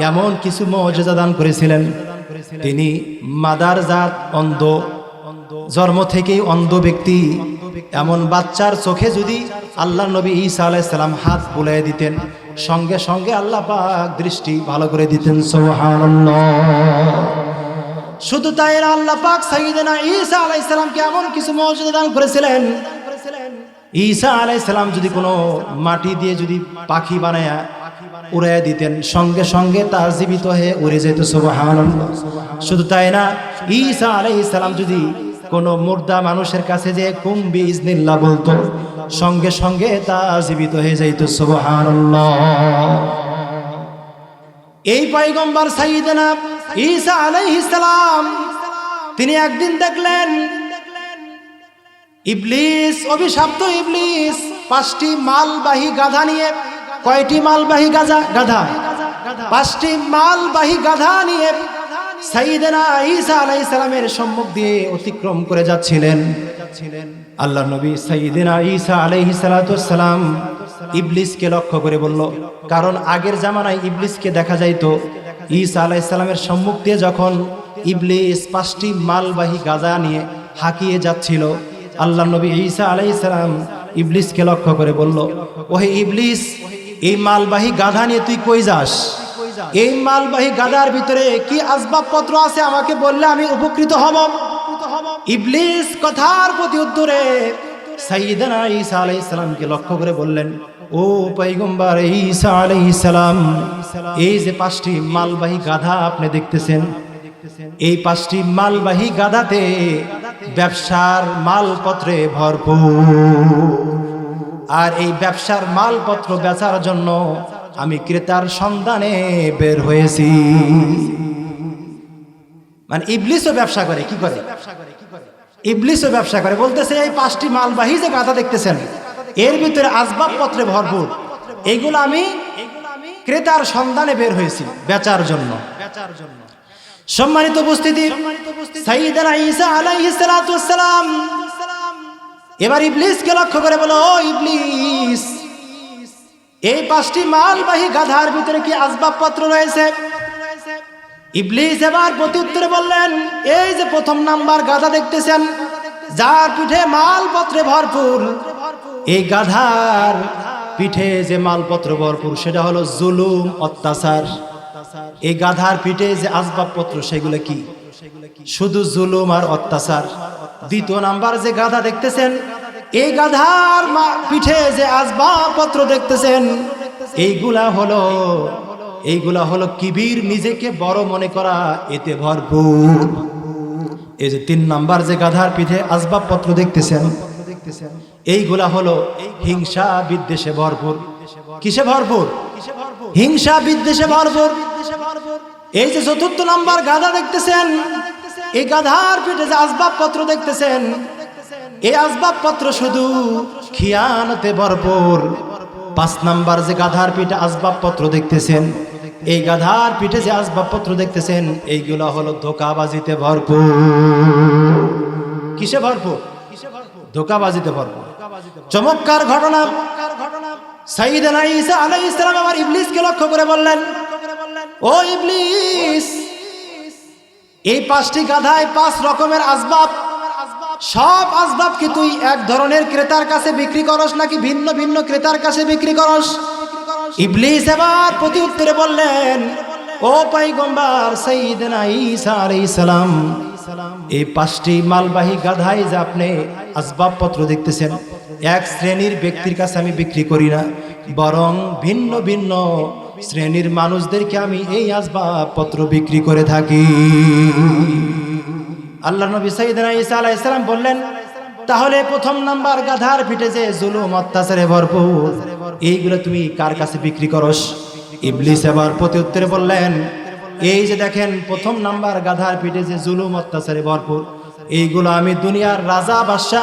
এমন কিছু মুজিজা দান করেছিলেন, তিনি মাদারজাত অন্ধ, জন্ম থেকেই অন্ধ ব্যক্তি। এমন বাচ্চার চোখে যদি আল্লাহর নবী ঈসা আলাইহিস সালাম হাত বুলাই দিতেন, সঙ্গে সঙ্গে আল্লাহ পাক দৃষ্টি ভালো করে দিতেন। সুবহানাল্লাহ। শুধু তাই না, আল্লাহ পাক সাইয়্যিদানা ঈসা আলাইহিস সালামকে এমন কিছু মুজিজা দান করেছিলেন, ঈসা আলাইহিস সালাম যদি কোনো মাটি দিয়ে যদি পাখি বানায়া উড়াইয়া দিতেন, সঙ্গে সঙ্গে তার জীবিত হয়ে উড়ে যেত। সুবহানাল্লাহ। শুধু তাই না, ঈসা আলাইহিস সালাম যদি কোনো মুর্দা মানুষের কাছে যে কুম বিইজনিল্লাহ বলতো, সঙ্গে সঙ্গে তা জীবিত হয়ে যাইত। সুবহানাল্লাহ। এই পয়গম্বর সাইয়্যিদানা ঈসা আলাইহিস সালাম, তিনি একদিন দেখলেন ইবলিস, অভিশপ্ত ইবলিস, 5টি মালবাহী গাধা নিয়ে। কয়টি মালবাহী গাধা? 5টি মালবাহী গাধা নিয়ে সাইয়্যিদানা ঈসা আলাইহিস সালামের সম্মুখ দিয়ে অতিক্রম করে যাচ্ছিলেন। আল্লাহর নবী সাইয়্যিদানা ঈসা আলাইহিস সালাম ইবলিসকে লক্ষ্য করে বলল, কারণ আগের জামানায় ইবলিসকে দেখা যাইতো। ঈসা আলাইহিস সালামের সম্মুখ দিয়ে যখন ইবলিস 5টি মালবাহী গাধা নিয়ে হাঁকিয়ে যাচ্ছিল, আল্লাহর নবী ঈসা আলাইহিস সালাম ইবলিসকে লক্ষ্য করে বলল, ওহে ইবলিস, এই মালবাহী গাধা নিয়ে তুই কই যাস? এই মালবাহী গাধার ভিতরে কি আসবাবপত্র আছে আমাকে বললে আমি উপকৃত হব। ইবলিস কথার প্রতি উত্তরে সাইয়্যিদানা ঈসা আলাইহিস সালামকে লক্ষ্য করে বললেন, ও পয়গম্বর ঈসা আলাইহিস সালাম, এই যে 5টি মালবাহী গাধা আপনি দেখতেছেন, এই 5টি মালবাহী গাধাতে ব্যবসার মালপত্রে ভরপুর। আর এই ব্যবসার মালপত্র বেচার জন্য আমি ক্রেতার সন্ধানে বের হয়েছি। মানে ইবলিসও ব্যবসা করে। কি করে? ইবলিসও ব্যবসা করে। বলতেছে এই 5টি মালবাহী যে গাধা দেখতেছেন, এর ভিতরে আসবাবপত্রে ভরপুর, এইগুলো আমি ক্রেতার সন্ধানে বের হয়েছি বেচার জন্য। সম্মানিত উপস্থিতি, সাইয়্যিদানা ঈসা আলাইহিস সালাম এবার ইবলিসকে লক্ষ্য করে বলো, ও ইবলিস, এই 5টি মালবাহী গাধার ভিতরে কি আসবাবপত্র রয়েছে? ইবলিস এবার প্রত্যুত্তরে বললেন, এই যে প্রথম নাম্বার গাধা দেখতেছেন, যার পিঠে মালপত্রে ভরপুর, এই গাধার পিঠে যে মালপত্র ভরপুর সেটা হলো জুলুম, অত্যাচার। এই গাধার পিঠে যে আসবাবপত্র সেগুলো কি? শুধু জুলুম আর অত্যাচার। দ্বিতীয় নাম্বার যে গাধা দেখতেছেন, এই গাধার পিঠে যে আসবাবপত্র দেখতেছেন, এইগুলা হলো কিবির, নিজেকে বড় মনে করা, এতে ভরপুর। এই যে 3 নাম্বার যে গাধার পিঠে আসবাবপত্র দেখতেছেন, এইগুলা হলো হিংসা বিদ্বেষে ভরপুর। কিসে ভরপুর? হিংসা বিদ্বেষে ভরপুর। এই যে 4র্থ নাম্বার গাধা দেখতেছেন, এই গাধার পিঠে যে আসবাবপত্র দেখতেছেন, এই আসবাবপত্র শুধু খিয়ানতে ভরপুর। 5 নাম্বার যে গাধার পিঠে আসবাবপত্র দেখতেছেন, এই গাধার পিঠে যে আসবাবপত্র দেখতেছেন, এইগুলো হলো ধোঁকাবাজিতে ভরপুর। কিসে ভরপুর? ধোঁকাবাজিতে ভরপুর। চমৎকার ঘটনা। সাইয়েদনা ঈসা আলাইহিস সালাম আবার ইবলিসকে লক্ষ্য করে বললেন, ও ইবলিস, এই 5টি গাধায় 5 রকমের আসবাব, সব আসবাব কি তুই এক ধরনের ক্রেতার কাছে বিক্রি করস নাকি ভিন্ন ভিন্ন ক্রেতার কাছে বিক্রি করস? ইবলিস এবার প্রতি উত্তরে বললেন, ও পয়গম্বর সাইয়েদনা ঈসা আলাইহিস সালাম, এই 5টি মালবাহী গাধায় যে আপনি আসবাবপত্র দেখতেছেন, এক শ্রেণীর ব্যক্তির কাছে আমি বিক্রি করি না, বরং ভিন্ন ভিন্ন শ্রেণীর মানুষদেরকে আমি এই আসবাবপত্র বিক্রি করে থাকি। আল্লাহ নবী সাইয়েদনা ঈসা আলাইহিস সালাম বললেন, তাহলে 1 নাম্বার গাধার পিঠে যে জুলুম অত্যাচারে ভরপুর, এইগুলো তুমি কার কাছে বিক্রি করস? ইবলিস এবার প্রতি উত্তরে বললেন, এই যে দেখেন 1 নাম্বার গাধার পিঠে যে জুলুম অত্যাচারে ভরপুর, এইগুলো আমি দুনিয়ার রাজা বাদশা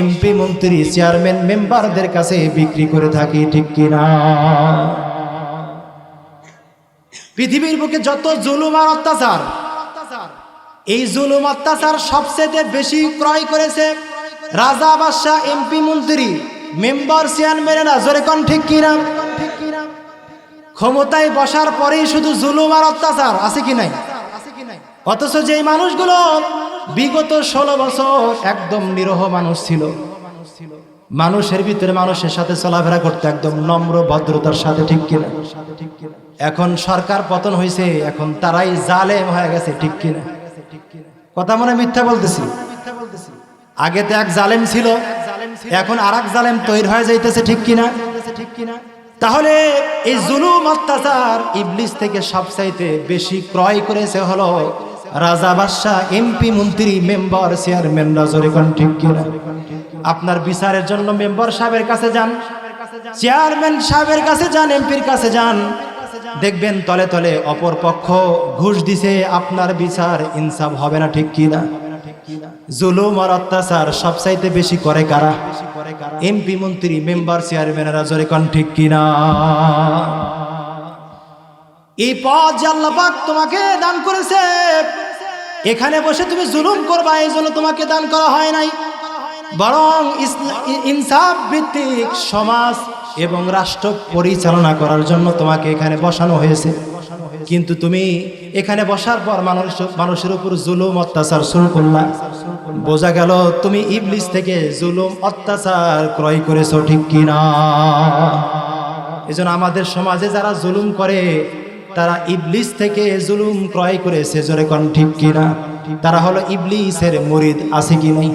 এমপি মন্ত্রী চেয়ারম্যান মেম্বারদের কাছে বিক্রি করে থাকি, ঠিক কিনা? পৃথিবীর বুকে যত জুলুম আর অত্যাচার, এই জুলুম অত্যাচার সবচেয়ে বেশি ক্রয় করেছে রাজা বাদশা এমপি মন্ত্রী মেম্বার চেয়ারম্যানেরা। জোরে কোন ঠিক কিনা? ক্ষমতায় বসার পরেই শুধু জুলুম আর অত্যাচার, আছে কি নাই? অথচ যেই মানুষগুলো বিগত 16 বছর একদম নিরহ মানুষ ছিল, মানুষের ভিতরে মানুষের সাথে চলাফেরা করতে একদম নম্র ভদ্রতার সাথে, ঠিক কিনা? এখন সরকার পতন হয়েছে, এখন তারাই জালেম হয়ে গেছে, ঠিক কিনা? কথা মনে মিথ্যা বলতেছি? আগে তো এক জালেম ছিল, এখন আরেক জালেম তৈরি হয়ে যাইতেছে, ঠিক কিনা? তাহলে এই জুলুম অত্যাচার ইবলিস থেকে সবচাইতে বেশি ক্রয় করেছে হলো রাজা বাদশা এমপি মন্ত্রী মেম্বার চেয়ারম্যানরা। জোরে কোন ঠিক কিনা? আপনার বিচারের জন্য মেম্বার সাহেবের কাছে যান, চেয়ারম্যান সাহেবের কাছে যান, এমপির কাছে যান, দেখবেন তলে তলে অপর পক্ষ ঘুষ দিছে, আপনার বিচার ইনসাফ হবে না, ঠিক কিনা? জুলুম আর অত্যাচার সবচাইতে বেশি করে কারা? এমপি মন্ত্রী মেম্বার চেয়ারম্যানেরা। জোরে কোন ঠিক কিনা? এই পথ যে আল্লাহ পাক তোমাকে দান করেছে, এখানে বসে তুমি জুলুম করবা এই জন্য তোমাকে দান করা হয় নাই, বরং ইনসাফ ভিত্তিক সমাজ এবং রাষ্ট্র পরিচালনা করার জন্য তোমাকে এখানে বসানো হয়েছে। কিন্তু তুমি এখানে বসার পর মানুষের উপর জুলুম অত্যাচার শুরু করলা, বোঝা গেল তুমি ইবলিস থেকে জুলুম অত্যাচার ক্রয় করেছো, ঠিক কিনা? এজন্য আমাদের সমাজে যারা জুলুম করে তারা ইবলিস থেকে জুলুম ক্রয় করেছে। জোরে কোন ঠিক কিনা? তারা হলো ইবলিসের মুরিদ, আছে কি নাই?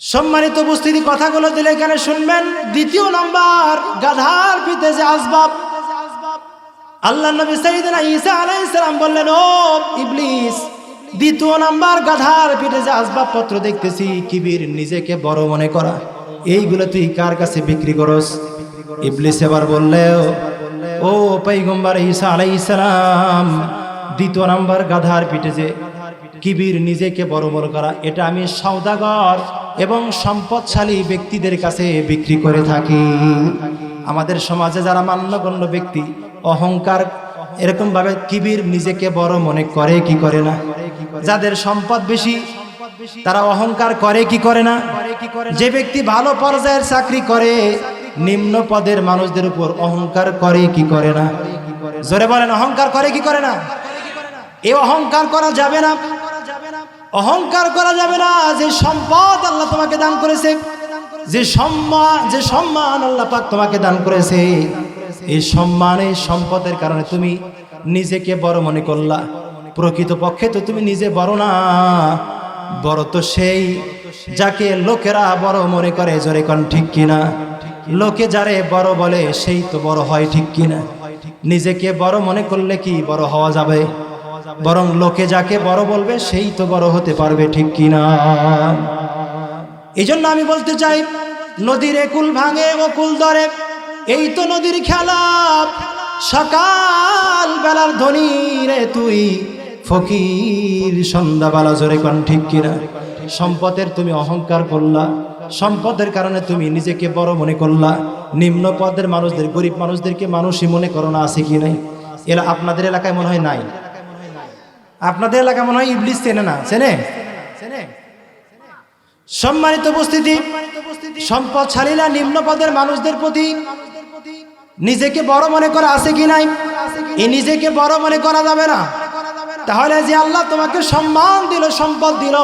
সম্মানিত উপস্থিতি, কথাগুলো দিলে এখানে শুনবেন। 2 নাম্বার গাধার পিঠে যে আসবাব, আল্লাহ নবী সাইয়েদনা ঈসা আলাইহিস সালাম বললেন, ও ইবলিস, 2 নাম্বার গাধার পিঠে যে আসবাবপত্র দেখতেছি, কিবির, নিজেকে বড় মনে করা, এইগুলো তুই কার কাছে বিক্রি করস? ইবলিস এবার বললে, ও পয়গম্বর ঈসা আলাইহিস সালাম, 2 নাম্বার গাধার পিঠে যে কিবির, নিজেকে বড় মনে করা, এটা আমি সওদাগর এবং সম্পদশালী ব্যক্তিদের কাছে বিক্রি করে থাকি। আমাদের সমাজে যারা মান্যগণ্য ব্যক্তি অহংকার এরকম ভাবে কিবির, নিজেকে বড় মনে করে কি করে না? যাদের সম্পদ বেশি তারা অহংকার করে কি করে না? যে ব্যক্তি ভালো পর্যায়ের চাকরি করে নিম্ন পদের মানুষদের উপর অহংকার করে কি করে না? জোরে বলেন, অহংকার করে কি করে না? এই অহংকার করা যাবে না, অহংকার করা যাবে না। যে সম্পদ আল্লাহ তোমাকে দান করেছে, যে সম্মান আল্লাহ পাক তোমাকে দান করেছে, এই সম্মান, এই সম্পদের কারণে তুমি নিজেকে বড় মনে করলা। প্রকৃতপক্ষে তো তুমি নিজে বড় না, বড় তো সেই যাকে লোকেরা বড় মনে করে। জোরে কোন ঠিক কিনা? লোকে যারে বড় বলে সেই তো বড় হয়, ঠিক কিনা? নিজেকে বড় মনে করলে কি বড় হওয়া যাবে? বরং লোকে যাকে বড় বলবে সেই তো বড় হতে পারবে, ঠিক কিনা? এই জন্য আমি বলতে চাই, নদীর একুল ভাঙে ওকুল ধরে, এই তো নদীর খেলা। সকাল বেলার ধনী রে তুই, ফকির সন্ধ্যাবেলা। জোরে কোন ঠিক কিনা? সম্পদের তুমি অহংকার করলা, সম্পদের কারণে তুমি নিজেকে বড় মনে করলা, নিম্ন পদের মানুষদের, গরিব মানুষদেরকে মানুষই মনে করো না, আছে কি নাই? এরা আপনাদের এলাকায় মনে হয় নাই। আপনাদের এলাকায় মনে হয় ইবলিস চেনে না, চেনে? সম্মানিত উপস্থিতি, সম্পদশালীরা নিম্ন পদের মানুষদের প্রতি নিজেকে বড় মনে করা আছে কি নাই? এই নিজেকে বড় মনে করা যাবে না। তাহলে যে আল্লাহ তোমাকে সম্মান দিল, সম্পদ দিল,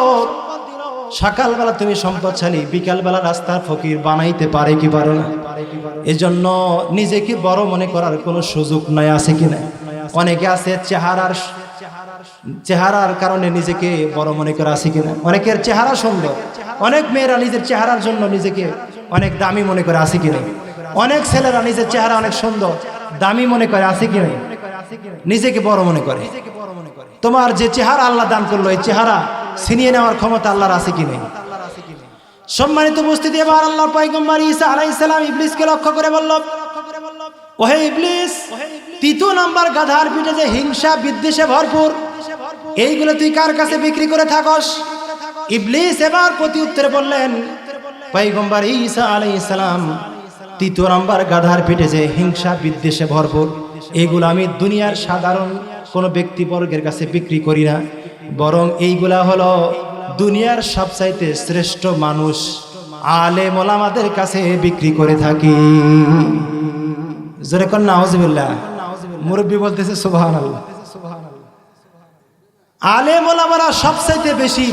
সকালবেলা তুমি সম্পদশালী, বিকালবেলা রাস্তার ফকির বানাইতে পারে কি পারে না? এজন্য নিজেকে বড় মনে করার কোনো সুযোগ নাই, আছে কি না? অনেকে আছে চেহারার কারণে নিজেকে বড় মনে করা, আছে কিনা? অনেকের চেহারা সুন্দর, অনেক মেয়েরা নিজের চেহারার জন্য নিজেকে অনেক দামি মনে করে, আছে কিনা? অনেক ছেলেরা নিজের চেহারা অনেক সুন্দর, দামি মনে করে, আছে কিনা? নিজেকে বড় মনে করে। তোমার যে চেহারা আল্লাহ দান করলো, এই চেহারা ছিনিয়ে নেওয়ার ক্ষমতা আল্লাহর আছে কি নেই? সম্মানিত উপস্থিতি, এবার আল্লাহর পয়গম্বর ঈসা আলাইহিস সালাম ইবলিসকে লক্ষ্য করে বলল, ওহে ইবলিস, ৩ নাম্বার গাধার পিঠে যে হিংসা বিদ্বেষে ভরপুর, এইগুলো তুই কার কাছে বিক্রি করে থাকস? ইবলিস এবার প্রতি উত্তরে বললেন, পয়গম্বর ঈসা আলাইহিস সালাম, ৩ নাম্বার গাধার পিঠে যে হিংসা বিদ্বেষে ভরপুর, এইগুলো আমি দুনিয়ার সাধারণ কোনো ব্যক্তিবর্গের কাছে বিক্রি করি না, বরং এইগুলা হলো দুনিয়ার সবচাইতে শ্রেষ্ঠ মানুষ আলেম ওলামাদের কাছে বিক্রি করে থাকি। জোরে কোন নাউজুবিল্লাহ। মুরব্বি বলতেছে সুবহানাল্লাহ। আলেম ওলামারা সবচাইতে বেশি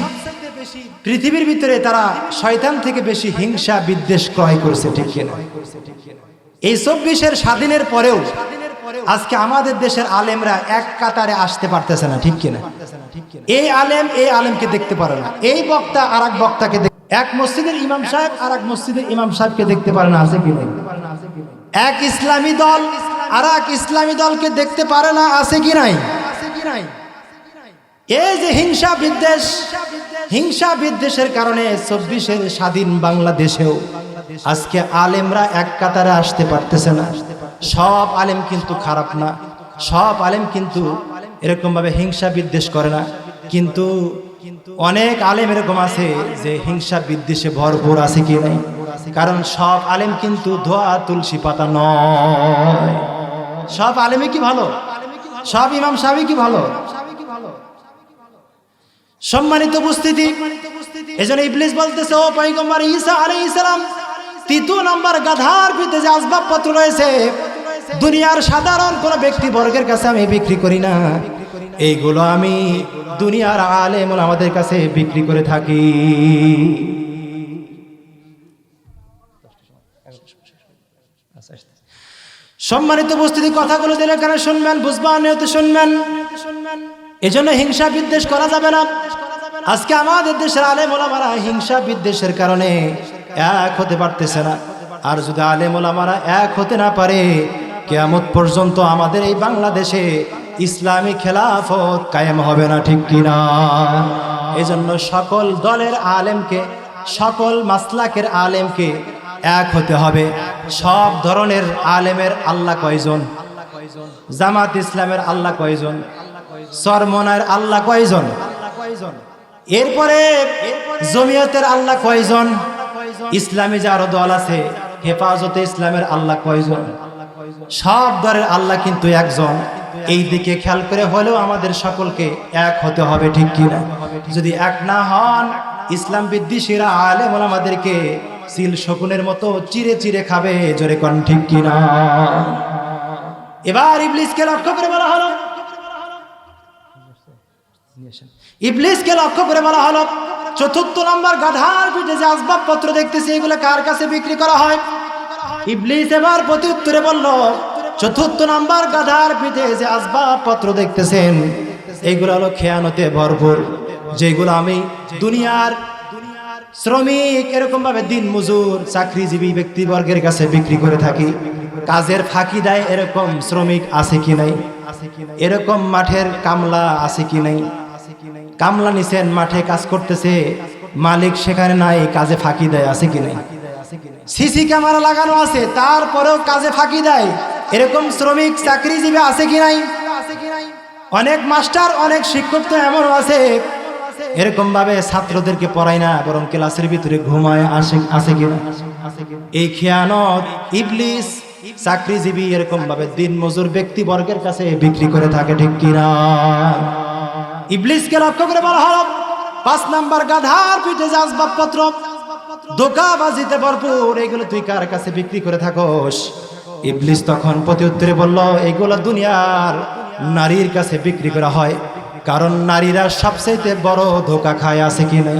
পৃথিবীর ভিতরে তারা শয়তান থেকে বেশি হিংসা বিদ্বেষ ক্রয় করেছে, ঠিক কিনা? এই ২৪ স্বাধীনের পরেও আজকে আমাদের দেশের আলেমরা এক কাতারে আসতে পারতেছে না, ঠিক কিনা? এই আলেম এই আলেমকে দেখতে পারে না, এই বক্তা আর এক বক্তাকে, এক মসজিদের ইমাম সাহেব আর এক মসজিদের ইমাম সাহেবকে দেখতে পারে না, আছে কি নাই? এক ইসলামী দল আর এক ইসলামী দলকে দেখতে পারে না, আছে কি নাই? এই যে হিংসা বিদ্বেষের কারণে ২৪ স্বাধীন বাংলাদেশেও আজকে আলেমরা এক কাতারে আসতে পারতেছে না। সব আলেম কিন্তু খারাপ না, সব আলেম কিন্তু এরকম ভাবে হিংসা বিদ্বেষ করে না, কিন্তু অনেক আলেম এরকম আছে যে হিংসা বিদ্বেষে ভরপুর, আছে কি নাই? কারণ সব আলেম কিন্তু ধোয়া তুলসী পাতা নয়। সব আলেমই কি ভালো? সব ইমাম সাহেবই কি ভালো? সম্মানিত উপস্থিতি, এজন্য ইবলিস বলতেছে, ও পয়গম্বর ঈসা আলাইহিস সালাম, ৩ নাম্বার গাধার ভিতরে যে আসবাবপত্র রয়েছে, দুনিয়ার সাধারণ কোন ব্যক্তিবর্গের কাছে আমি বিক্রি করি না, এইগুলো আমি দুনিয়ার আলেম আমাদের কাছে বিক্রি করে থাকি। সম্মানিত উপস্থিতি, কথাগুলো দিলে কানে শুনবেন, বুঝবেন, নিয়তে শুনবেন। এজন্য হিংসা বিদ্বেষ করা যাবে না। আজকে আমাদের দেশের আলেম ওলামারা হিংসা বিদ্বেষের কারণে এক হতে পারতেছে না। আর যদি আলেম ওলামারা এক হতে না পারে, কিয়ামত পর্যন্ত আমাদের এই বাংলাদেশে ইসলামী খেলাফত কায়েম হবে না, ঠিক কিনা? এজন্য সকল দলের আলেমকে, সকল মাসলাকের আলেমকে এক হতে হবে। সব ধরনের আলেমের আল্লাহ কয়জন? জামাত ইসলামের আল্লাহ কয়জন? চরমনার আল্লাহ কয়জন? এরপরে জমিয়তের আল্লাহ কয়জন? ইসলামী যে আরো দল আছে, হেফাজতে ইসলামের আল্লাহ কয়জন? সব দলের আল্লাহ কিন্তু একজন। এই দিকে খেয়াল করে হলেও আমাদের সকলকে এক হতে হবে, ঠিক কিনা? যদি এক না হন, ইসলাম বিদ্বেষীরা আলেম ওলামাদেরকে সিল শকুনের মতো চিরে চিরে খাবে। জোরে কোন ঠিক কিনা? এবার ইবলিসকে লক্ষ্য করে বলা হলো, ইবলিসকে লক্ষ্য করে বলা হলো, ৪র্থ নাম্বার গাধার পিঠে যে আসবাবপত্র দেখতেছি, এগুলো কার কাছে বিক্রি করা হয়? ইবলিস এবার প্রতি উত্তরে বলল, ৪র্থ নাম্বার গাধার পিঠে যে আসবাবপত্র দেখতেছেন, এইগুলো হলো খেয়ানতে ভরপুর, যেগুলো আমি দুনিয়ার শ্রমিক, এরকম ভাবে দিন মজুর, চাকরিজীবী ব্যক্তিবর্গের কাছে বিক্রি করে থাকি। কাজের ফাঁকি দেয় এরকম শ্রমিক আছে কি নাই? এরকম মাঠের কামলা আছে কি নাই? কামলা নিছেন, মাঠে কাজ করতেছে, মালিক সেখানে নাই, কাজে ফাঁকি দেয়, আছে কি নাই? সিসি ক্যামেরা লাগানো আছে, তারপরেও কাজে ফাঁকি দেয়, এরকম শ্রমিক চাকরিজীবী আছে কি নাই? অনেক মাস্টার, অনেক শিক্ষক তো এমন আছে, এরকম ভাবে ছাত্রদেরকে পড়ায় না, বরং ক্লাসের ভিতরে ঘুমায় আসে কিনা? এই খেয়ানত ইবলিস চাকরিজীবী এরকম ভাবে দিন মজুর ব্যক্তি বর্গের কাছে বিক্রি করে থাকে, ঠিক কিনা? ইবলিসকে লক্ষ্য করে বলা হলো 5 নাম্বার, গাধার পিঠে যে আসবাবপত্র ধোঁকাবাজিতে ভরপুর, এগুলো তুই কার কাছে বিক্রি করে থাকোস? ইবলিস তখন প্রতি উত্তরে বলল, এগুলো দুনিয়ার নারীর কাছে বিক্রি করা হয়, কারণ নারীরা সবচেয়ে বড় ধোঁকা খায়, আছে কি নাই?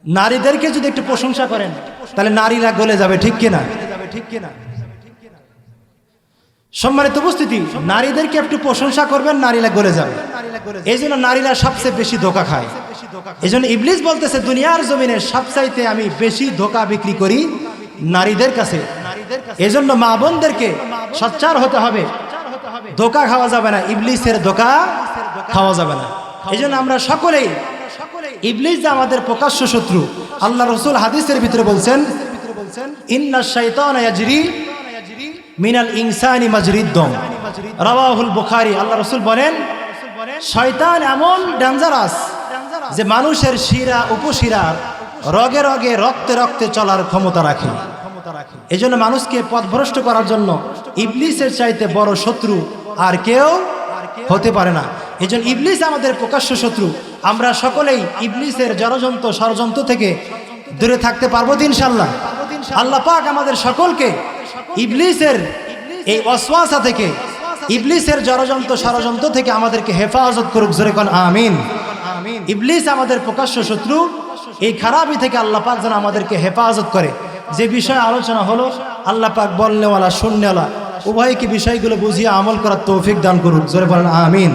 নারীদেরকে যদি একটু প্রশংসা করেন তাহলে নারীরা গলে যাবে, ঠিক কিনা? সম্মানিত উপস্থিতি, নারীদেরকে একটু প্রশংসা করবেন, নারীরা গলে যাবে। এই জন্য নারীরা সবচেয়ে বেশি ধোঁকা খায়। এই জন্য ইবলিস বলতেছে, দুনিয়ার জমিনে সবচাইতে আমি বেশি ধোঁকা বিক্রি করি নারীদের কাছে। এই জন্য মা বোনদেরকে সচ্চার হতে হবে, ধোঁকা খাওয়া যাবে না, ইবলিসের ধোঁকা খাওয়া যাবে না। এই জন্য আমরা সকলেই, ইবলিস যে আমাদের প্রকাশ্য শত্রু, আল্লাহ রসুল হাদিসের ভিতরে বলছেন, ইন্নাশ শাইতানা ইয়াজরি মিনাল ইনসানি মাজরিদ দম, রাওয়াহুল বুখারী। আল্লাহ রসুল বলেন, শয়তান এমন ডেঞ্জারাস যে মানুষের শিরা উপশিরা রগে রগে রক্তে রক্তে চলার ক্ষমতা রাখে। এই জন্য মানুষকে পথভ্রষ্ট করার জন্য ইবলিসের চাইতে বড় শত্রু আর কেউ হতে পারে না। এই জন্য ইবলিস আমাদের প্রকাশ্য শত্রু। আমরা সকলেই ইবলিসের জড়যন্ত্র ষড়যন্ত্র থেকে দূরে থাকতে পারবো তো ইনশাআল্লাহ? আল্লাহ পাক আমাদের সকলকে ইবলিসের এই ওয়াসওয়াসা থেকে, ইবলিসের জড়যন্ত্র ষড়যন্ত্র থেকে আমাদেরকে হেফাজত করুক, জোরে কোন আমিন। ইবলিস আমাদের প্রকাশ্য শত্রু, এই খারাপি থেকে আল্লাহ পাক যেন আমাদেরকে হেফাজত করে। যে বিষয়ে আলোচনা হলো, আল্লাহ পাক বলনেওয়ালা শুননেওয়ালা উভয়কে বিষয়গুলো বুঝিয়ে আমল করার তৌফিক দান করুক, জোরে বলেন আমিন।